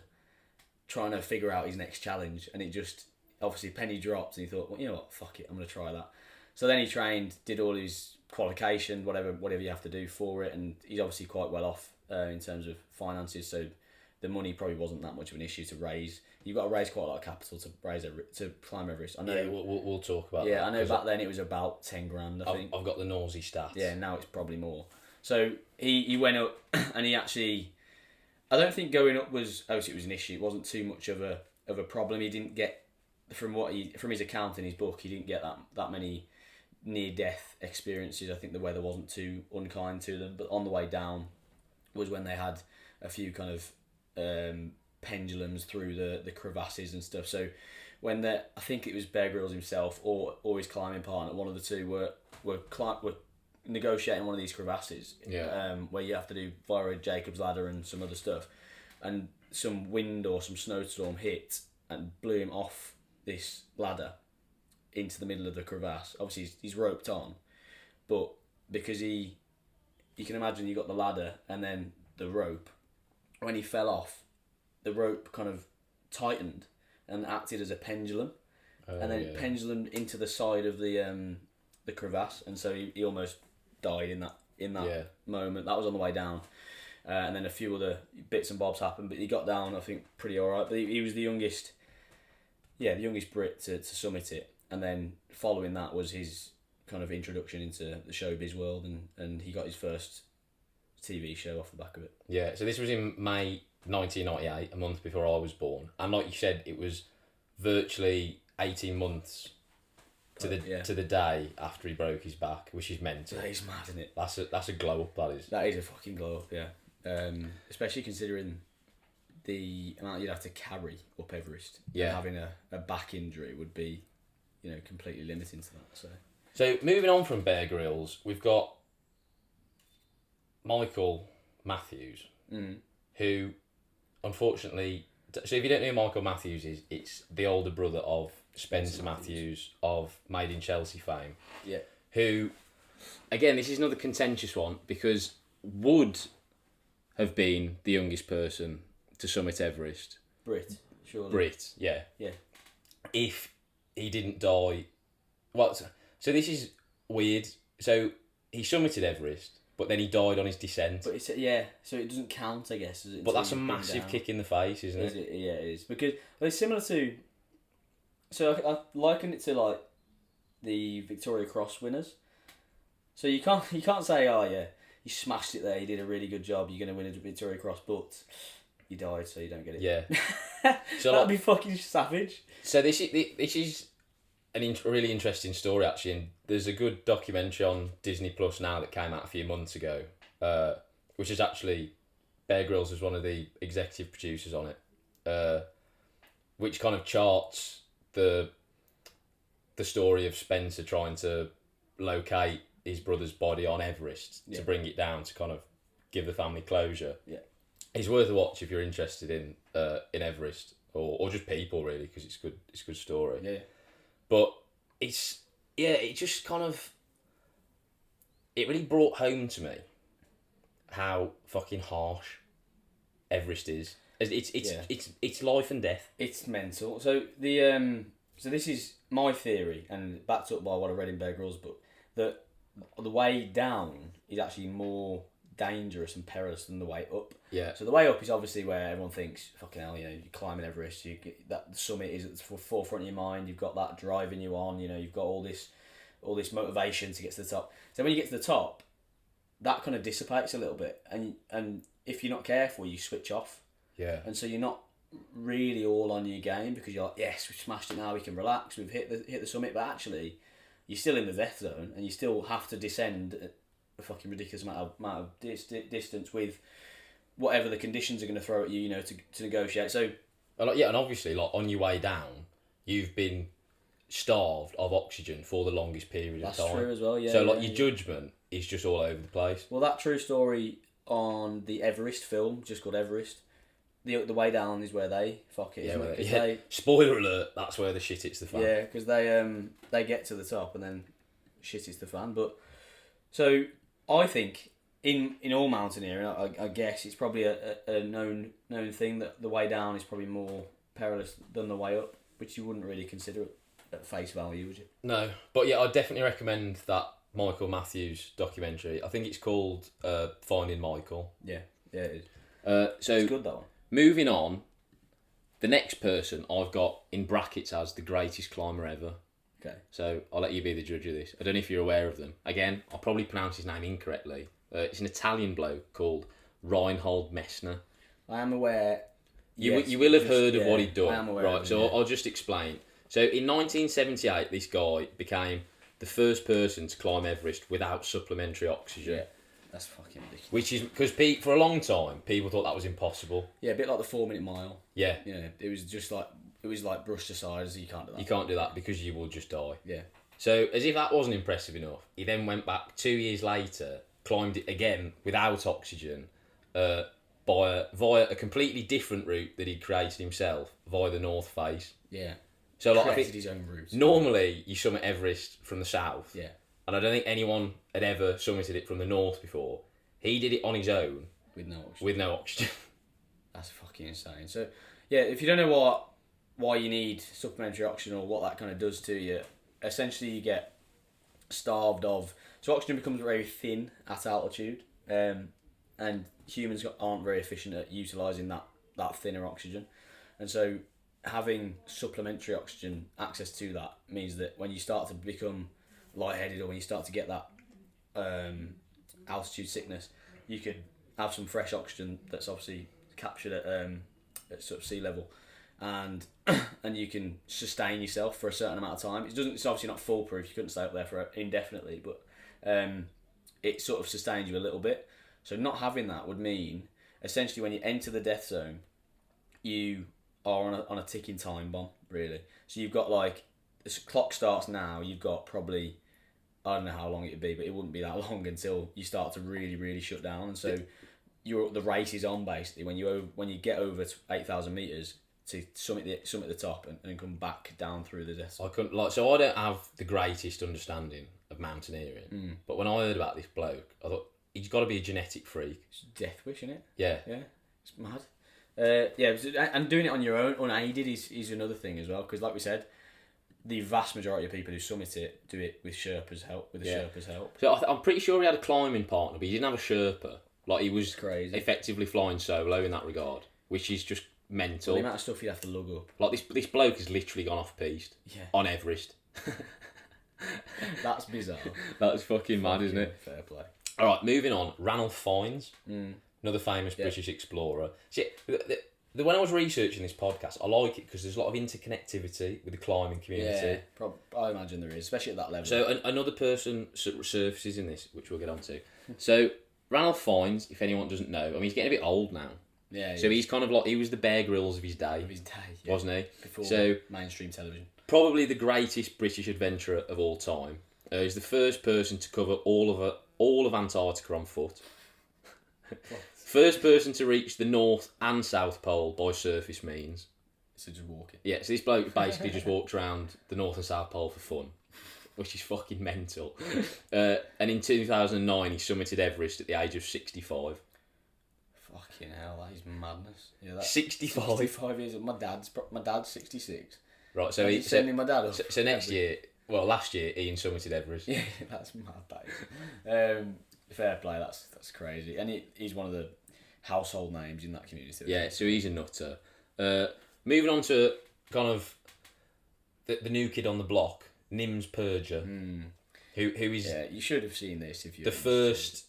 trying to figure out his next challenge, and it just, obviously penny dropped, and he thought, well, you know what, fuck it, I'm going to try that. So then he trained, did all his qualification, whatever you have to do for it, and he's obviously quite well off in terms of finances, so the money probably wasn't that much of an issue to raise. You've got to raise quite a lot of capital to climb Everest. I know. Yeah, we'll talk about that. Yeah, I know back then it was about 10 grand, I think. I've got the nausea stats. Yeah, now it's probably more. So he went up and he actually, I don't think going up was, obviously it was an issue, it wasn't too much of a problem. He didn't get, from his account in his book, he didn't get that many near-death experiences. I think the weather wasn't too unkind to them, but on the way down was when they had a few kind of pendulums through the crevasses and stuff. So when I think it was Bear Grylls himself or his climbing partner, one of the two were negotiating one of these crevasses, where you have to do via a Jacob's ladder and some other stuff, and some wind or some snowstorm hit and blew him off this ladder into the middle of the crevasse. Obviously he's roped on, but because you can imagine you got the ladder and then the rope, when he fell off, the rope kind of tightened and acted as a pendulum, and then it pendulumed into the side of the crevasse, and so he almost died in that moment. That was on the way down, and then a few other bits and bobs happened, but he got down, I think, pretty alright. But he was the youngest Brit to summit it, and then following that was his kind of introduction into the showbiz world, and he got his first TV show off the back of it. Yeah, so this was in May 1998, a month before I was born, and like you said, it was virtually 18 months to the day after he broke his back, which is mental. That is mad, isn't it? That's a glow up. That is. That is a fucking glow up, yeah. Especially considering the amount you'd have to carry up Everest. Yeah. Having a back injury would be, completely limiting to that. So moving on from Bear Grylls, we've got Michael Matthews, who unfortunately. So if you don't know who Michael Matthews is, it's the older brother of Spencer Matthews of Made in Chelsea fame. Yeah. Who, again, this is another contentious one because would have been the youngest person to summit Everest. Brit, surely. Brit, yeah. Yeah. If he didn't die. Well, so this is weird. So he summited Everest, but then he died on his descent. But so it doesn't count, I guess. But that's a massive kick in the face, isn't it? Yeah, it is. Because it's similar to. So I liken it to like the Victoria Cross winners. So you can't say, oh yeah, you smashed it there, you did a really good job, you're going to win a Victoria Cross, but you died, so you don't get it. Yeah. So that'd be fucking savage. So this is a really interesting story actually, and there's a good documentary on Disney Plus now that came out a few months ago, which is actually Bear Grylls was one of the executive producers on it, which kind of charts the story of Spencer trying to locate his brother's body on Everest to bring it down to kind of give the family closure. Yeah, it's worth a watch if you're interested in Everest or just people really, because it's a good story. Yeah. But it just kind of, it really brought home to me how fucking harsh Everest is. It's life and death. It's mental. So so this is my theory, and backed up by what I read in Bear Grylls' book, that the way down is actually more dangerous and perilous than the way up. Yeah. So the way up is obviously where everyone thinks, fucking hell, you're climbing Everest, that summit is at the forefront of your mind, you've got that driving you on, you've got all this motivation to get to the top. So when you get to the top, that kind of dissipates a little bit, and if you're not careful, you switch off. Yeah. And so you're not really all on your game because you're like, yes, we've smashed it now, we can relax, we've hit the summit, but actually you're still in the death zone and you still have to descend a fucking ridiculous amount of distance with whatever the conditions are going to throw at you, to negotiate. So and obviously, like on your way down, you've been starved of oxygen for the longest period of time. That's true as well. Yeah. So your judgment is just all over the place. Well, that true story on the Everest film, just called Everest. The way down is where they fuck it. Yeah, spoiler alert. That's where the shit hits the fan. Yeah, because they get to the top and then shit hits the fan. But so I think in all mountaineering, I guess it's probably a known thing that the way down is probably more perilous than the way up, which you wouldn't really consider at face value, would you? No, but yeah, I'd definitely recommend that Michael Matthews documentary. I think it's called Finding Michael. Yeah, it is. So it's good, that one. Moving on, the next person I've got in brackets as the greatest climber ever. Okay. So I'll let you be the judge of this. I don't know if you're aware of them. Again, I'll probably pronounce his name incorrectly. It's an Italian bloke called Reinhold Messner. I am aware. You will have heard of what he'd done. I am aware. Right, so I'll just explain. So in 1978, this guy became the first person to climb Everest without supplementary oxygen. Yeah. That's fucking ridiculous. Which is because for a long time people thought that was impossible. Yeah, a bit like the 4-minute mile. Yeah. It was just like brushed aside as you can't do that. You can't do that because you will just die. Yeah. So as if that wasn't impressive enough, he then went back 2 years later, climbed it again without oxygen, via a completely different route that he'd created himself via the North Face. Yeah. So like, created his own route. Normally you summit Everest from the south. Yeah. And I don't think anyone had ever summited it from the north before. He did it on his own. With no oxygen. That's fucking insane. So, yeah, if you don't know why you need supplementary oxygen or what that kind of does to you, essentially you get starved of... So oxygen becomes very thin at altitude, and humans aren't very efficient at utilising that thinner oxygen. And so having supplementary oxygen access to that means that when you start to become lightheaded or when you start to get that altitude sickness, you could have some fresh oxygen that's obviously captured at sort of sea level, and and you can sustain yourself for a certain amount of time. It's obviously not foolproof. You couldn't stay up there for indefinitely, but it sort of sustains you a little bit. So not having that would mean essentially when you enter the death zone, you are on a ticking time bomb, really. So you've got like, the clock starts now, you've got probably, I don't know how long it would be, but it wouldn't be that long until you start to really, really shut down. And so the race is on basically when you get over 8,000 metres to summit the top and come back down through the death zone. So I don't have the greatest understanding of mountaineering, but when I heard about this bloke, I thought, he's got to be a genetic freak. It's death wish, isn't it? Yeah. Yeah, it's mad. And doing it on your own, unaided, is another thing as well. Because, like we said, the vast majority of people who summit it do it with Sherpa's help. Sherpa's help. So I'm pretty sure he had a climbing partner, but he didn't have a Sherpa. Like, he was crazy, effectively flying solo in that regard, which is just mental. The amount of stuff you'd have to lug up. Like this bloke has literally gone off piste on Everest. That's bizarre. That's fucking mad, isn't it? Fair play. All right, moving on. Ranulph Fiennes, another famous British explorer. See, when I was researching this podcast, I like it because there's a lot of interconnectivity with the climbing community. Yeah, I imagine there is, especially at that level. So another person surfaces in this, which we'll get onto. So Ranulph Fiennes, if anyone doesn't know, I mean, he's getting a bit old now. Yeah. So he's kind of like, he was the Bear Grylls of his day. Wasn't he? Before mainstream television. Probably the greatest British adventurer of all time. He's the first person to cover all of Antarctica on foot. First person to reach the North and South Pole by surface means. So just walking. Yeah, so this bloke basically just walked around the North and South Pole for fun, which is fucking mental. And in 2009, he summited Everest at the age of 65. Fucking hell, that is madness. Yeah, that's 65. 65 years old. My dad's 66. Right, so he's sending my dad up. So next year, well, last year, Ian summited Everest. Yeah, that's mad. That is. Fair play. That's crazy. And he's one of the household names in that community. Yeah, so he's a nutter. Moving on to kind of the new kid on the block, Nims Purger, who is you should have seen this if you the first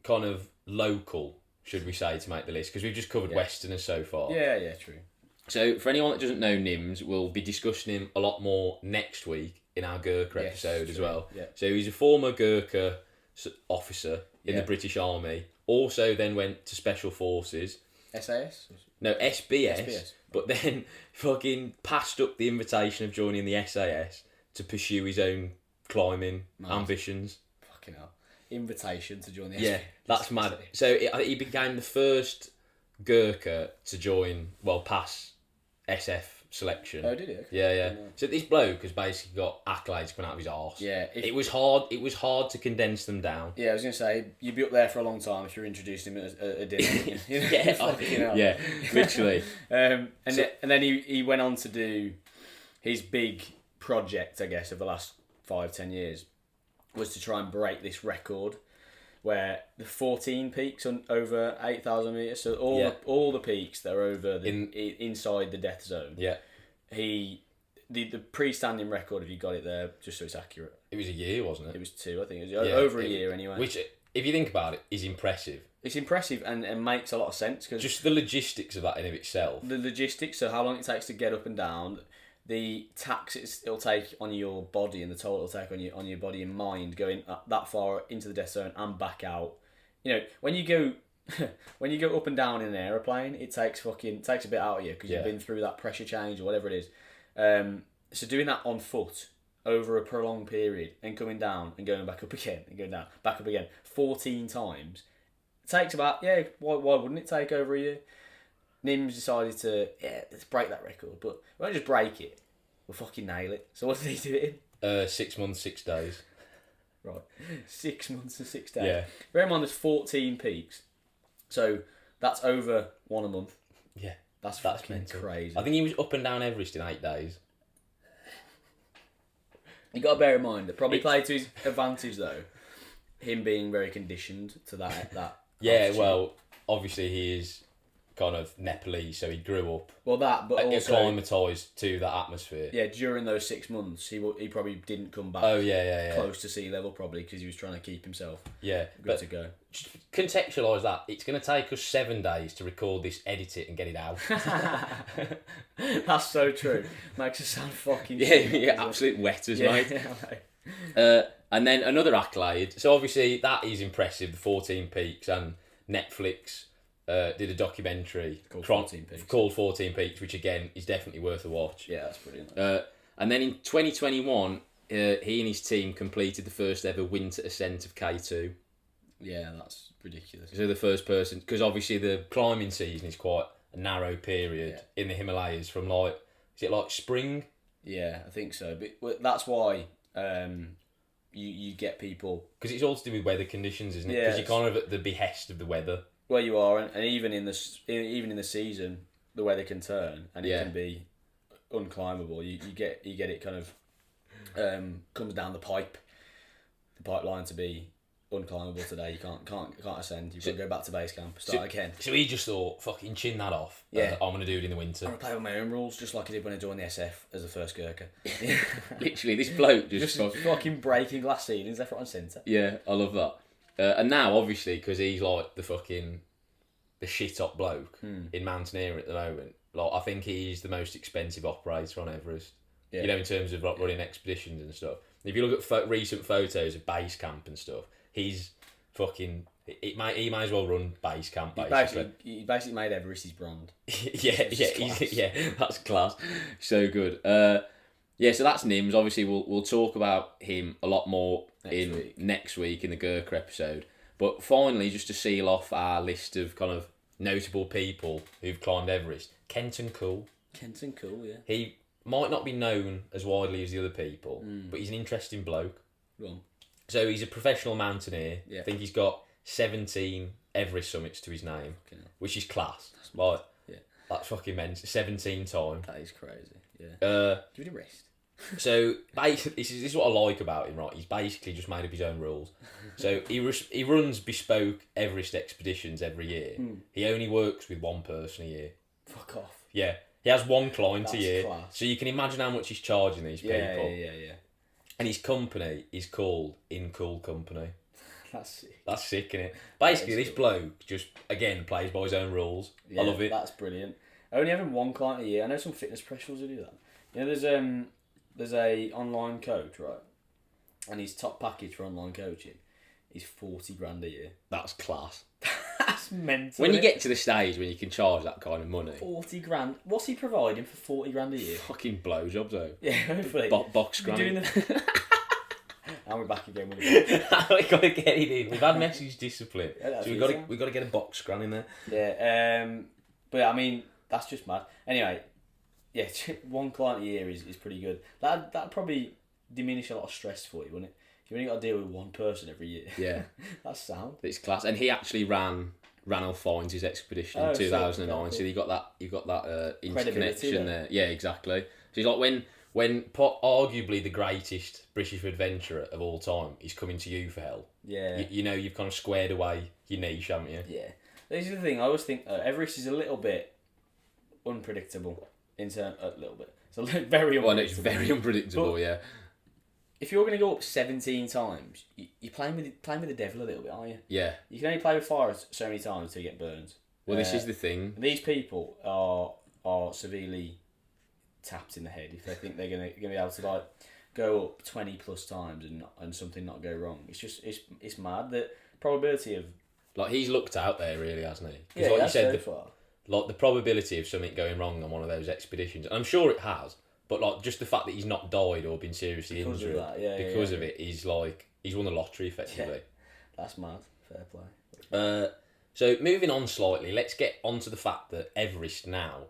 kind of local, should we say, to make the list, because we've just covered Westerners so far. Yeah, true. So for anyone that doesn't know Nims, we'll be discussing him a lot more next week in our Gurkha episode as well. Yeah. So he's a former Gurkha officer in the British Army. Also then went to Special Forces. SAS? No, SBS. But then fucking passed up the invitation of joining the SAS to pursue his own climbing ambitions. Fucking hell. Invitation to join the SAS. Yeah, that's mad. So he became the first Gurkha to join, pass SF selection. Oh, did he? Okay. Yeah. So this bloke has basically got accolades coming out of his arse. Yeah. It was hard to condense them down. Yeah, I was going to say, you'd be up there for a long time if you're introducing him at a dinner. Yeah, literally. And then he went on to do his big project, I guess, of the last 5-10 years, was to try and break this record where the 14 peaks on over 8,000 metres, so all the peaks that are over inside the death zone. Yeah. The pre-standing record, if you got it there, just so it's accurate. It was a year, wasn't it? It was 2, I think. It was over a year anyway. Which, if you think about it, is impressive. It's impressive and makes a lot of sense. Cause just the logistics of that in of itself. The logistics, so how long it takes to get up and down, the tax it'll take on your body and the toll it'll take on your body and mind going that far into the death zone and back out. You know, when you go up and down in an aeroplane, it takes a bit out of you because you've been through that pressure change or whatever it is. So doing that on foot over a prolonged period and coming down and going back up again and going down, back up again 14 times, it takes about why wouldn't it take over a year? Nims decided to let's break that record, but we won't just break it, we'll fucking nail it. So what did he do it in? 6 months, 6 days. Right, 6 months and 6 days. Yeah. Bear in mind there's 14 peaks, so that's over one a month. Yeah, that's fucking crazy. I think he was up and down Everest in 8 days. You got to bear in mind that probably played to his advantage though, him being very conditioned to that. Yeah, altitude. Well, obviously he is kind of Nepalese, so he grew up Well, that, but also acclimatised to that atmosphere. yeah, during those 6 months, he probably didn't come back. Oh yeah. Close to sea level, probably because he was trying to keep himself Good to go. Contextualise that. It's going to take us 7 days to record this, edit it, and get it out. That's so true. Makes us sound fucking absolute wetters, mate. And then another accolade. So obviously that is impressive. The 14 Peaks, and Netflix did a documentary called 14 Peaks, which again is definitely worth a watch. Yeah, that's brilliant. And then in 2021, he and his team completed the first ever winter ascent of K2. Yeah, that's ridiculous. So the first person, because obviously the climbing season is quite a narrow period in the Himalayas from is it like spring? Yeah, I think so. But that's why you get people, because it's all to do with weather conditions, isn't it? Because you're kind of at the behest of the weather. Where you are, and even in the season, the weather can turn and it can be unclimbable. You get it kind of comes down the pipeline to be unclimbable today. You can't ascend. You've got to go back to base camp, start again. So he just thought, fucking chin that off. Yeah, I'm gonna do it in the winter. I'm gonna play with my own rules, just like I did when I joined the SF as the first Gurkha. Literally, this bloke just fucking breaking glass ceilings left, right, and centre. Yeah, I love that. And now, obviously, because he's like the shit-up bloke in mountaineering at the moment, like I think he's the most expensive operator on Everest. Yeah. You know, in terms of like running expeditions and stuff. If you look at recent photos of base camp and stuff, he's fucking. He might as well run base camp. He basically made Everest his brand. That's class. So good. So that's Nims. Obviously, we'll talk about him a lot more next week in the Gurkha episode. But finally, just to seal off our list of kind of notable people who've climbed Everest, Kenton Cool. Kenton Cool, yeah. He might not be known as widely as the other people, but he's an interesting bloke. Go on. So he's a professional mountaineer. Yeah. I think he's got 17 Everest summits to his name, which is class. That's fucking mental. 17 times. That is crazy. Yeah. Give it a rest. So basically, this is what I like about him, right? He's basically just made up his own rules. So he runs bespoke Everest expeditions every year. He only works with one person a year. Fuck off. Yeah, he has one client a year. Class. So you can imagine how much he's charging these people. Yeah. And his company is called In Cool Company. That's sick. That's sick, isn't it? Basically, this bloke just again plays by his own rules. Yeah, I love it. That's brilliant. Only having one client a year. I know some fitness professionals who do that. You know, there's a online coach, right? And his top package for online coaching is 40 grand a year. That's class. That's mental. When you get to the stage when you can charge that kind of money. 40 grand. What's he providing for 40 grand a year? Fucking blowjobs though. Yeah, hopefully. Box granny. And we're back again with it. We got to get it in. We've had message discipline, so we got to get a box gran in there. Yeah. But I mean, that's just mad. Anyway, yeah, one client a year is pretty good. That'd probably diminish a lot of stress for you, wouldn't it? You've only got to deal with one person every year. Yeah. That's sound. It's class. And he actually ran Ranulph Fiennes' expedition in 2009, so you got that interconnection there. Yeah, exactly. So he's like when arguably the greatest British adventurer of all time is coming to you for help. Yeah. You know you've kind of squared away your niche, haven't you? Yeah. This is the thing. I always think Everest is a little bit unpredictable. A little bit. It's very unpredictable. Well, it's very unpredictable, yeah. If you're going to go up 17 times, you're playing with the devil a little bit, aren't you? Yeah. You can only play with fire so many times until you get burned. Well, this is the thing. These people are severely tapped in the head if they think they're going to be able to like go up 20 plus times and something not go wrong. It's just it's mad. The probability of he's looked out there really, hasn't he? Yeah, like you said, so far. Like the probability of something going wrong on one of those expeditions, and I'm sure it has, but like just the fact that he's not died or been seriously injured because of it is like he's won the lottery effectively. Yeah. That's mad. Fair play. So moving on slightly, let's get onto the fact that Everest now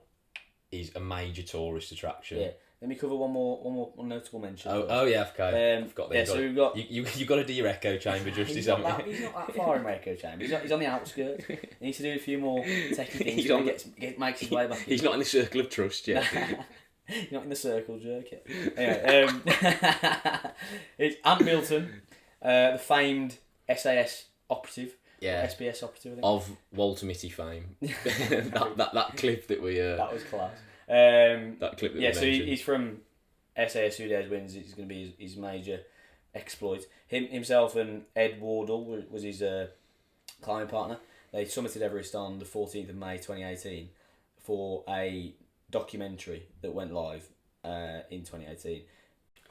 is a major tourist attraction. Yeah. Let me cover one more notable mention. Oh yeah, okay. I've got that. Yeah, so we've got you got to do your echo chamber justice, haven't you? He's not that far in my echo chamber. He's on the outskirts. He needs to do a few more techie things. Makes his way back. He's not in the circle of trust yet. He's not in the circle jerk yet. Anyway, it's Ant Middleton, the famed SAS operative Yeah. SBS operative, I think. Of Walter Mitty fame. that clip that we... That was class. that clip that we so mentioned. he's from SAS Who Dares Wins. It's going to be his major exploit. Himself and Ed Wardle was his climbing partner. They summited Everest on the 14th of May 2018 for a documentary that went live in 2018.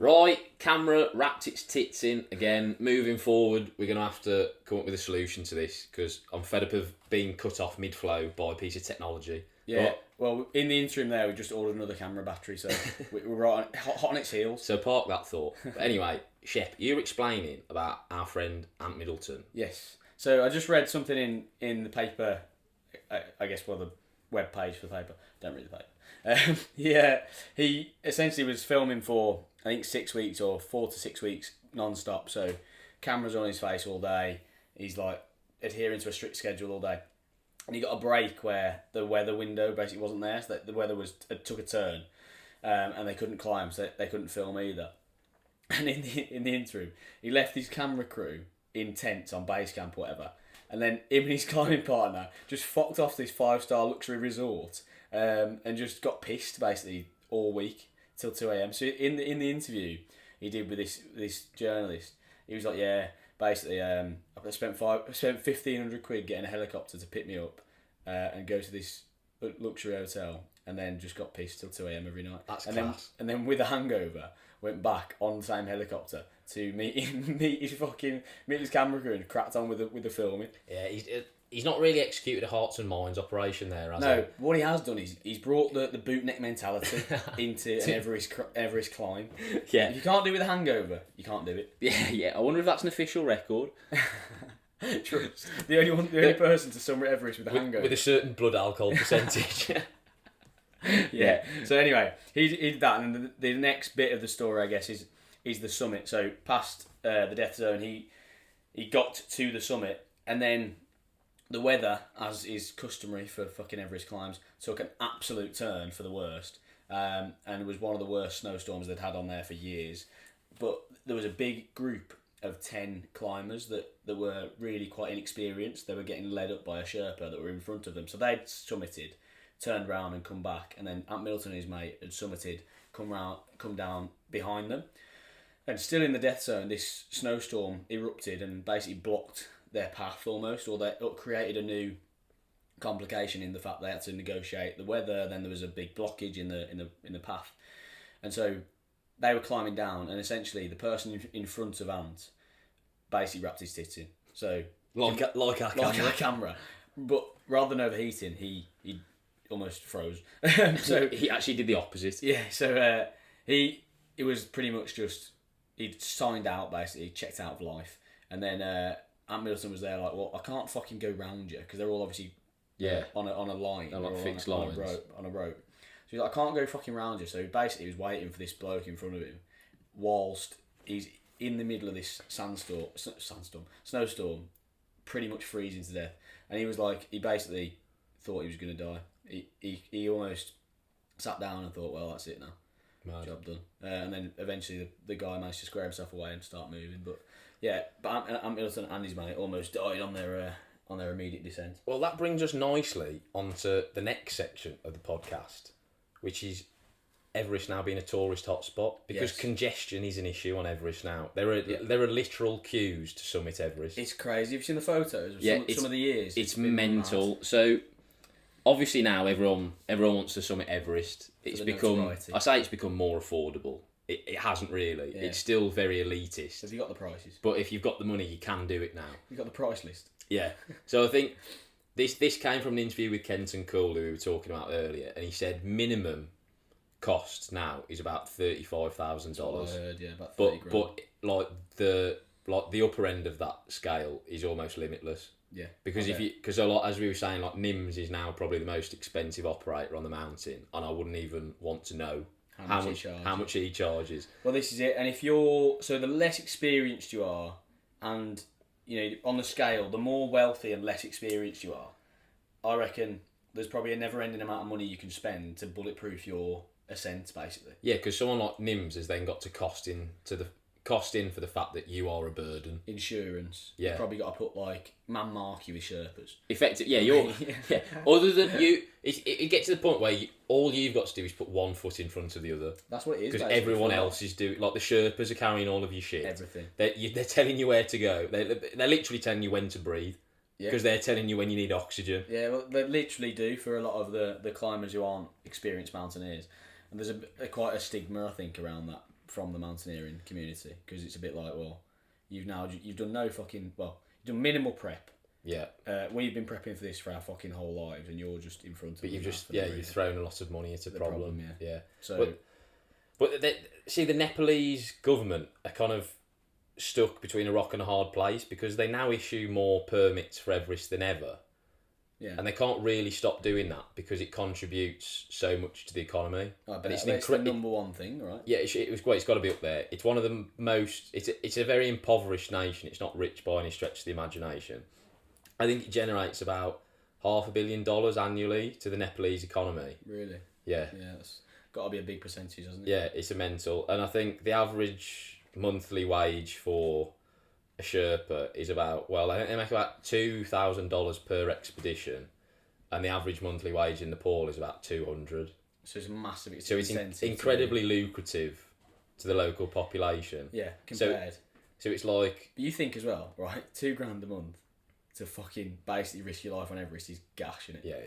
Right, camera wrapped its tits in again. Moving forward, we're going to have to come up with a solution to this because I'm fed up of being cut off mid-flow by a piece of technology. Yeah, well, in the interim there, we just ordered another camera battery, so we're right hot on its heels. So park that thought. But anyway, Shep, you're explaining about our friend Ant Middleton. Yes. So I just read something in the paper, I guess, the web page for the paper. Don't read the paper. He essentially was filming for, I think, 6 weeks or 4 to 6 weeks non-stop. So cameras on his face all day. He's like adhering to a strict schedule all day. And he got a break where the weather window basically wasn't there, so that the weather took a turn, and they couldn't climb, so they couldn't film either. And in the interim, he left his camera crew in tents on base camp or whatever, and then him and his climbing partner just fucked off this 5-star luxury resort, and just got pissed basically all week till 2 a.m. So in the interview he did with this journalist, he was like, yeah. Basically, I spent 1,500 quid getting a helicopter to pick me up and go to this luxury hotel, and then just got pissed till 2 a.m. every night. That's and class. Then with a hangover, went back on the same helicopter to meet his camera crew and cracked on with the filming. Yeah, he's not really executed a hearts and minds operation there, has No, what he has done is he's brought the bootneck mentality into an Everest climb. Yeah. If you can't do it with a hangover, you can't do it. Yeah. I wonder if that's an official record. Trust. The only person to summit Everest with a hangover. With a certain blood alcohol percentage. Yeah. So anyway, he did that, and the next bit of the story, I guess, is the summit. So past the death zone, he got to the summit, and then the weather, as is customary for fucking Everest climbs, took an absolute turn for the worst, and it was one of the worst snowstorms they'd had on there for years. But there was a big group of 10 climbers that were really quite inexperienced. They were getting led up by a Sherpa that were in front of them. So they'd summited, turned round and come back, and then Ant Middleton and his mate had summited, come down behind them. And still in the death zone, this snowstorm erupted and basically blocked their path almost, or they created a new complication in the fact they had to negotiate the weather. Then there was a big blockage in the path, and so they were climbing down, and essentially the person in front of Ant basically wrapped his tits in. So like our camera. But rather than overheating, he almost froze. So he actually did the opposite. Yeah. So it was pretty much just he'd signed out basically, checked out of life, and then Ant Middleton was there like, well, I can't fucking go round you because they're all obviously on a line, like fixed on lines on a rope. So he's like, I can't go fucking round you. So basically, he was waiting for this bloke in front of him, whilst he's in the middle of this snowstorm, pretty much freezing to death. And he was like, he basically thought he was gonna die. He almost sat down and thought, well, that's it now. Mad. Job done. And then eventually the guy managed to square himself away and start moving. But yeah, but Ant Middleton and his mate almost died on their immediate descent. Well, that brings us nicely onto the next section of the podcast, which is Everest now being a tourist hotspot, because congestion is an issue on Everest now. There are literal queues to summit Everest. It's crazy. Have you seen the photos of some of the years? It's mental. Mad. So obviously now everyone wants to summit Everest. It's become more affordable. It hasn't really. Yeah. It's still very elitist. Have you got the prices? But if you've got the money, you can do it now. You've got the price list. Yeah. So I think this came from an interview with Kenton Cool, who we were talking about earlier, and he said minimum cost now is about $35,000. I heard, yeah, about 30 grand. But the upper end of that scale is almost limitless. Yeah. Because as we were saying, like NIMS is now probably the most expensive operator on the mountain, and I wouldn't even want to know how much he charges. Well, this is it. And if the less experienced you are, and on the scale, the more wealthy and less experienced you are, I reckon there's probably a never-ending amount of money you can spend to bulletproof your ascent, basically. Yeah, because someone like NIMS has then got to cost cost in for the fact that you are a burden. Insurance. Yeah. You've probably got to put like man mark you with Sherpas. Effective, yeah. You're yeah. Other than you, it gets to the point where all you've got to do is put one foot in front of the other. That's what it is. Because basically, everyone for a lot. else is doing. Like the Sherpas are carrying all of your shit. Everything. They're telling you where to go. They're literally telling you when to breathe. Because they're telling you when you need oxygen. Yeah, well, they literally do for a lot of the climbers who aren't experienced mountaineers. And there's quite a stigma, I think, around that from the mountaineering community. Because it's a bit like, well, you've done you've done minimal prep. Yeah. We've been prepping for this for our fucking whole lives, and you're just in front of. But you've thrown a lot of money at a problem. Yeah. So, but the Nepalese government are kind of stuck between a rock and a hard place because they now issue more permits for Everest than ever. Yeah. And they can't really stop doing that because it contributes so much to the economy. But it's the number one thing, right? Yeah, it was great. It's got to be up there. It's one of the most. It's a very impoverished nation. It's not rich by any stretch of the imagination. I think it generates about $500 million annually to the Nepalese economy. Really? Yeah. Yeah, that's got to be a big percentage, hasn't it? Yeah, it's immense. And I think the average monthly wage for a Sherpa is about, I think they make about $2,000 per expedition, and the average monthly wage in Nepal is about $200. So it's massive. So it's incredibly lucrative to the local population. Yeah, compared. So it's like... But you think as well, right? $2,000 a month to fucking basically risk your life on Everest is gash, isn't it?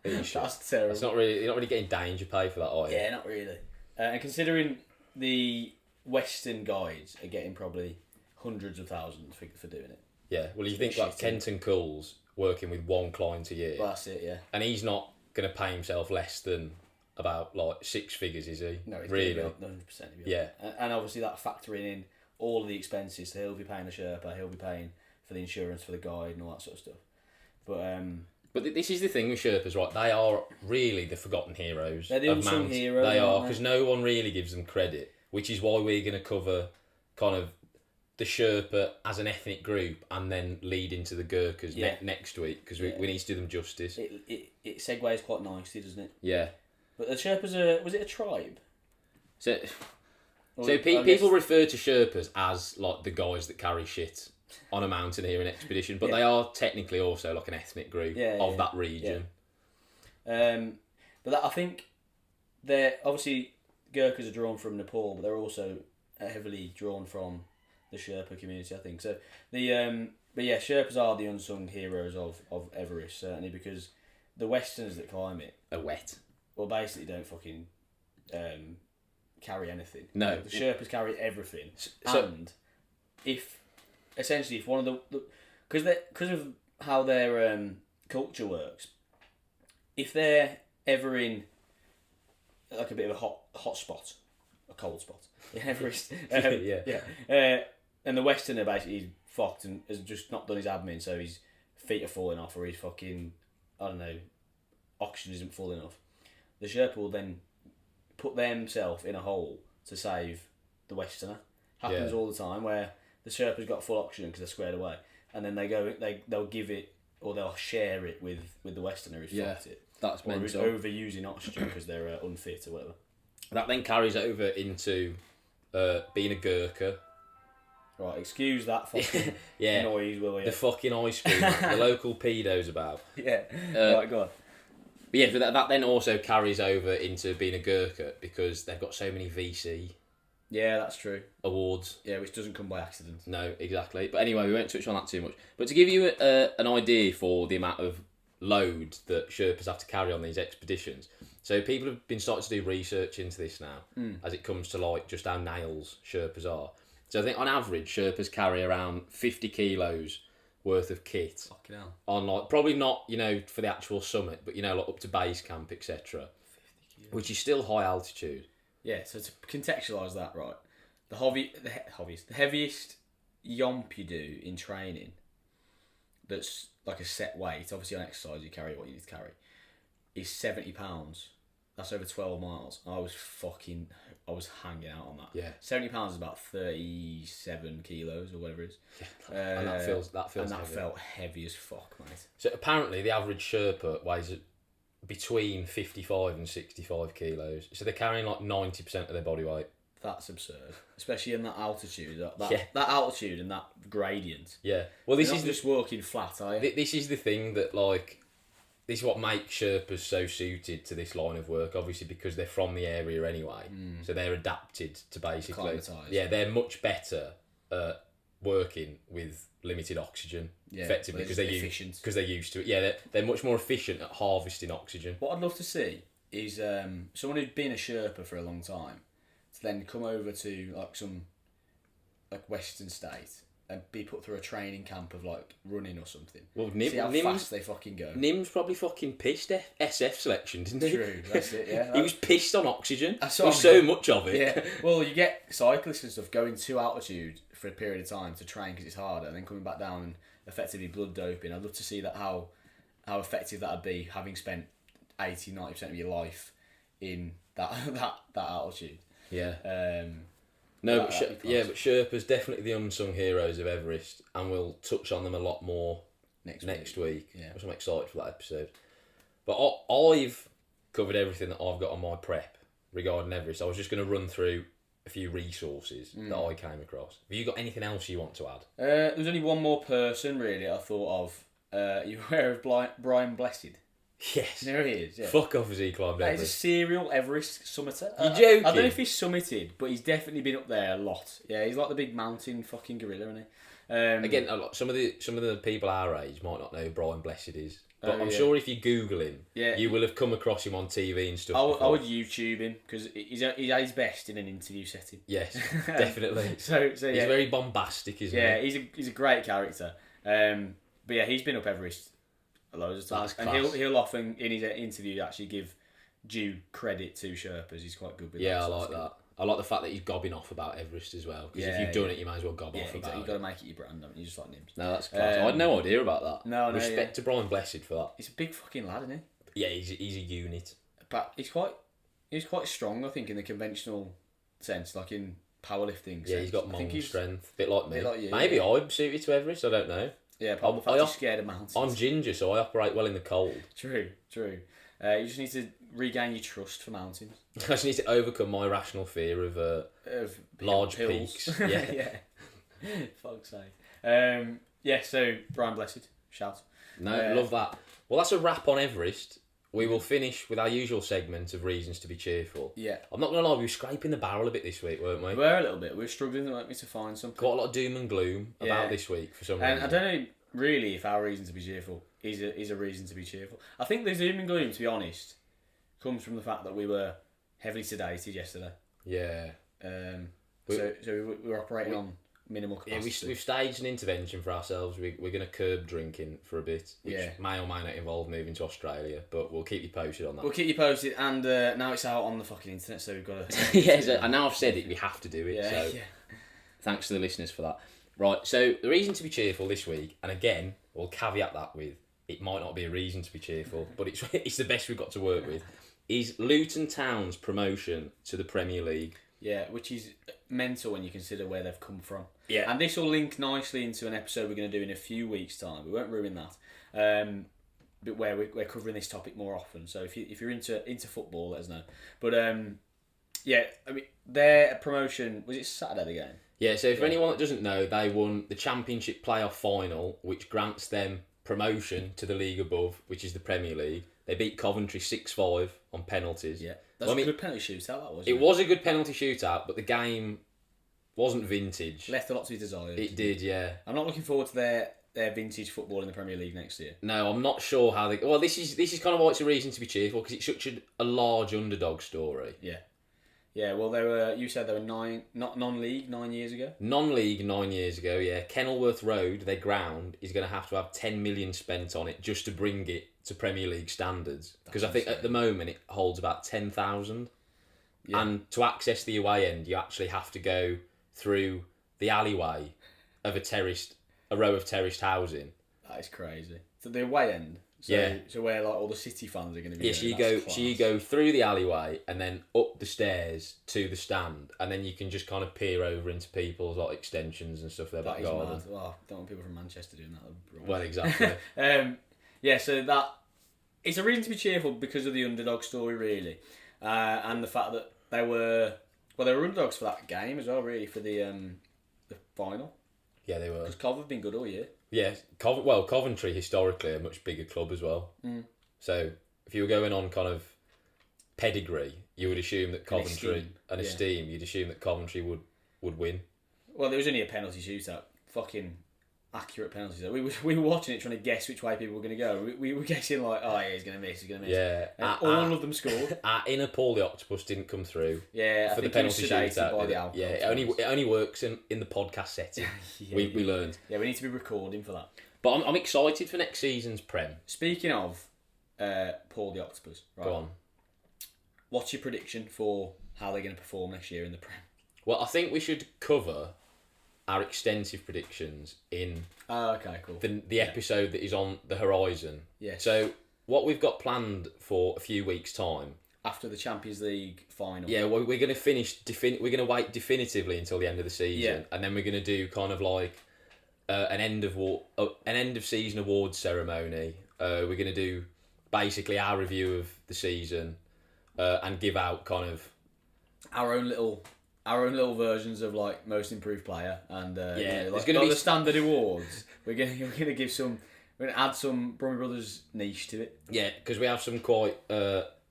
It's that's terrible. You're not really getting danger pay for that, are you? Yeah, not really. And considering the Western guides are getting probably hundreds of thousands for doing it. Yeah, well, you think like Kenton Coole's working with one client a year. Well, that's it, yeah. And he's not going to pay himself less than about like six figures, is he? No, he's really? 100%. Yeah. And obviously that factoring in all of the expenses, so he'll be paying the Sherpa, he'll be paying for the insurance for the guide and all that sort of stuff. But this is the thing with Sherpas, right? They are really the forgotten heroes. They're the unsung heroes. They are, because no one really gives them credit, which is why we're going to cover kind of the Sherpa as an ethnic group and then lead into the Gurkhas next week, because we need to do them justice. It segues quite nicely, doesn't it? Yeah. But the Sherpas was it a tribe? So people refer to Sherpas as like the guys that carry shit on a mountaineering expedition, but they are technically also like an ethnic group of that region. Yeah. But I think they're obviously Gurkhas are drawn from Nepal, but they're also heavily drawn from the Sherpa community, I think. So Sherpas are the unsung heroes of Everest, certainly, because the Westerners that climb it are wet. Well, basically don't fucking carry anything. No, the Sherpas carry everything, so, and if one of the because of how their culture works, if they're ever in like a bit of a hot spot, a cold spot, Everest, and the Westerner basically fucked and has just not done his admin, so his feet are falling off, or his fucking oxygen isn't full enough. The Sherpa will then put themselves in a hole to save the Westerner. Happens all the time where the Sherpa's got full oxygen because they're squared away, and then they'll give it or they'll share it with the Westerner who's fucked it. That's or who's overusing oxygen because they're unfit or whatever. That then carries over into being a Gurkha. Right, excuse that fucking noise, will you? The fucking ice cream the local pedos about. Yeah, right, go on. But yeah, but that then also carries over into being a Gurkha because they've got so many VC. Yeah, that's true. Awards. Yeah, which doesn't come by accident. No, exactly. But anyway, we won't touch on that too much. But to give you an idea for the amount of load that Sherpas have to carry on these expeditions, so people have been starting to do research into this now, as it comes to like just how nails Sherpas are. So I think on average, Sherpas carry around 50 kilos worth of kit. Fucking hell. On like probably not for the actual summit, but like up to base camp, etc. Which is still high altitude. Yeah, so to contextualise that, right, the heaviest yomp you do in training that's like a set weight, obviously on exercise you carry what you need to carry, is 70 pounds. That's over 12 miles. I was hanging out on that. Yeah. 70 pounds is about 37 kilos or whatever it is. Yeah. And that feels and that heavy. felt heavy as fuck, mate. So apparently the average Sherpa weighs between 55 and 65 kilos. So they're carrying like 90% of their body weight. That's absurd, especially in that altitude. That Yeah. that altitude and that gradient. Yeah. Well, this You're is not just walking flat, are you? this is the thing that like. This is what makes Sherpas so suited to this line of work, obviously because they're from the area anyway. So they're adapted to basically... Acclimatised. Yeah, they're much better at working with limited oxygen, Yeah, effectively, they're because just efficient. they're used to it. Yeah, they're much more efficient at harvesting oxygen. What I'd love to see is someone who'd been a Sherpa for a long time to then come over to like some like Western state and be put through a training camp of like running or something. Well, See how fast they fucking go. Nim's probably fucking pissed SF selection, didn't he? True, that's it, yeah. He was pissed on oxygen. That's There what was I'm- so much of it. Yeah, well, you get cyclists and stuff going to altitude for a period of time to train because it's harder, and then coming back down and effectively blood doping. I'd love to see that how effective that'd be, having spent 80-90% of your life in that altitude. Yeah. That'd But be class. but Sherpas definitely the unsung heroes of Everest, and we'll touch on them a lot more next week. Yeah. Which I'm excited for that episode. But I've covered everything that I've got on my prep regarding Everest. I was just going to run through a few resources that I came across. Have you got anything else you want to add? There's only one more person really I thought of. You aware of Brian Blessed? Yes. There he is. Yeah. Fuck off as he climbed He's a Everest. serial Everest summiter. You joking? I don't know if he's summited, but he's definitely been up there a lot. Yeah, he's like the big mountain fucking gorilla, isn't he? Again, a lot, some of the people our age might not know who Brian Blessed is. But Oh, I'm yeah. sure if you Google him, Yeah. you will have come across him on TV and stuff. I before. would YouTube him because he's at his best in an interview setting. Yes, definitely. So yeah, He's very bombastic, isn't yeah, he? he's a great character. But yeah, he's been up Everest loads of times, That's and class. he'll often in his interview actually give due credit to Sherpas. He's quite good with Yeah, that. I sort of like stuff. that. I like the fact that he's gobbing off about Everest as well. Because if Yeah, you've done yeah. it, you might as well gob Yeah, off exactly. about You've got to it. make it your brand, haven't you? Just like Nims. No, that's class. I had no idea about that. No, Respect to Brian Blessed for that. He's a big fucking lad, isn't he? Yeah, he's a unit. But he's quite strong, I think, in the conventional sense, like in powerlifting. Yeah, he's got I think mong he's- strength. Bit like me. bit like you, Maybe yeah. I'm suited to Everest, I don't know. Yeah, apart from the fact I- he's scared of mountains. I'm ginger, so I operate well in the cold. True. You just need to regain your trust for mountains. I just need to overcome my rational fear of Of large hills. peaks. Yeah. yeah. Fuck's sake. Yeah, so Brian Blessed, shout. No, love that. Well, that's a wrap on Everest. We will finish with our usual segment of reasons to be cheerful. Yeah. I'm not going to lie, we were scraping the barrel a bit this week, weren't we? We were a little bit. We were struggling, weren't we, to find something. Quite a lot of doom and gloom Yeah. about this week for some And reason. I don't know really if our reason to be cheerful is a reason to be cheerful. I think the doom and gloom, to be honest, comes from the fact that we were heavily sedated yesterday. Yeah. So we were operating on minimal Yeah, capacity. we've staged an intervention for ourselves. We're going to curb drinking for a bit, which Yeah. may or may not involve moving to Australia, but we'll keep you posted on that. We'll keep you posted, and now it's out on the fucking internet, so we've got to... Yeah, so, and now I've said it, we have to do it. Yeah, So yeah. thanks to the listeners for that. Right, so the reason to be cheerful this week, and again, we'll caveat that with it might not be a reason to be cheerful, but it's the best we've got to work with, is Luton Town's promotion to the Premier League. Yeah, which is mental when you consider where they've come from. Yeah. And this will link nicely into an episode we're going to do in a few weeks' time. We won't ruin that. But where we're covering this topic more often. So if you're into football, let us know. But yeah, I mean, their promotion, was it Saturday the game? Yeah, so for anyone that doesn't know, they won the Championship playoff final, which grants them promotion to the league above, which is the Premier League. They beat Coventry 6-5 on penalties. Yeah. That's Well, I mean, a good penalty shootout, that was. it was a good penalty shootout, but the game wasn't vintage. Left a lot to be desired. It did, yeah. I'm not looking forward to their vintage football in the Premier League next year. No, I'm not sure how they... Well, this is kind of why it's a reason to be cheerful, because it's such a large underdog story. Yeah. Yeah, well, you said they were non-league 9 years ago. Non-league 9 years ago, yeah. Kenilworth Road, their ground, is going to have 10 million spent on it just to bring it to Premier League standards. Because I think at the moment it holds about 10,000. Yeah. And to access the away end, you actually have to go through the alleyway of a row of terraced housing. That is crazy. So the away end. So, Yeah. So where like all the City fans are going to be. Yeah, so you go through the alleyway and then up the stairs to the stand, and then you can just kind of peer over into people's like extensions and stuff. Their That back is garden. mad. Well, don't want people from Manchester doing that. Well, exactly. Yeah, so that it's a reason to be cheerful because of the underdog story, really, and the fact that they were Well, they were underdogs for that game as well, really, for the final. Yeah, they were. Because Cov have been good all year. Yeah, Coventry historically a much bigger club as well. So if you were going on kind of pedigree, you would assume that Coventry and esteem, you'd assume that Coventry would win. Well, there was only a penalty shootout. Fucking accurate penalties. We were watching it trying to guess which way people were going to go. We were guessing like, oh yeah, he's going to miss. Yeah, and all of them scored. Our inner Paul the Octopus didn't come through. Yeah, for I the think penalty he was sedated shootout. by the alcohol. Yeah, it only works in the podcast setting. we learned. Yeah, we need to be recording for that. But I'm excited for next season's Prem. Speaking of Paul the Octopus, right? Go on. What's your prediction for how they're going to perform next year in the Prem? Well, I think we should cover our extensive predictions in Okay, cool. the episode that is on the horizon. Yes. So what we've got planned for a few weeks' time. After the Champions League final. Yeah, well, we're going to finish. We're going to wait definitively until the end of the season, Yeah. and then we're going to do kind of like an end of season awards ceremony. We're going to do basically our review of the season and give out kind of our own little versions of like most improved player and there's going to be the standard awards. We're gonna give some. We're gonna add some Brummy Brothers niche to it. Yeah, because we have some quite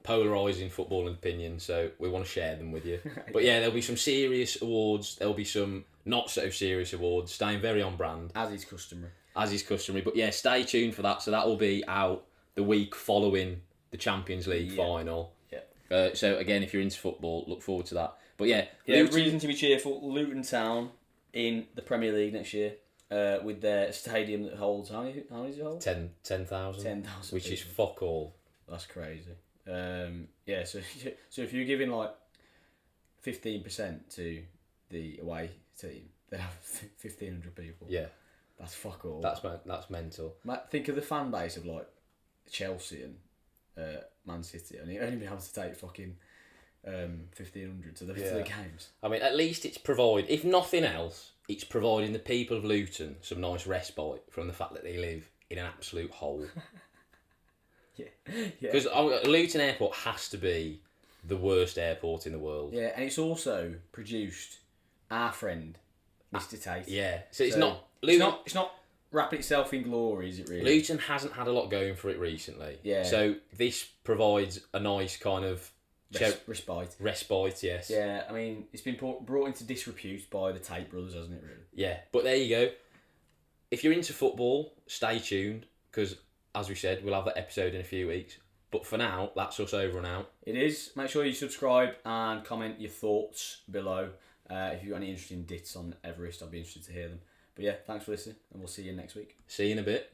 polarising football opinions, so we want to share them with you. But yeah, there'll be some serious awards. There'll be some not so serious awards, staying very on brand as is customary. But yeah, stay tuned for that. So that will be out the week following the Champions League final. Yeah. So again, if you're into football, look forward to that. But yeah, reason to be cheerful. Luton Town in the Premier League next year, with their stadium that holds how many does it hold? 10,000. 10,000, which people. is fuck all. That's crazy. So if you're giving like 15% to the away team, they have 1,500 people. Yeah, that's fuck all. That's mental. Think of the fan base of like Chelsea and Man City, and only be able to take fucking 1,500 to the games. I mean, at least it's if nothing else, it's providing the people of Luton some nice respite from the fact that they live in an absolute hole. Because Luton Airport has to be the worst airport in the world. Yeah, and it's also produced our friend, Mr. Tate. Yeah, so it's not wrapping itself in glory, is it really? Luton hasn't had a lot going for it recently. Yeah. So this provides a nice kind of respite. Respite, yes. Yeah, I mean, it's been brought into disrepute by the Tate brothers, hasn't it, really? Yeah, but there you go. If you're into football, stay tuned, because, as we said, we'll have that episode in a few weeks. But for now, that's us over and out. It is. Make sure you subscribe and comment your thoughts below. If you've got any interesting dits on Everest, I'd be interested to hear them. But yeah, thanks for listening, and we'll see you next week. See you in a bit.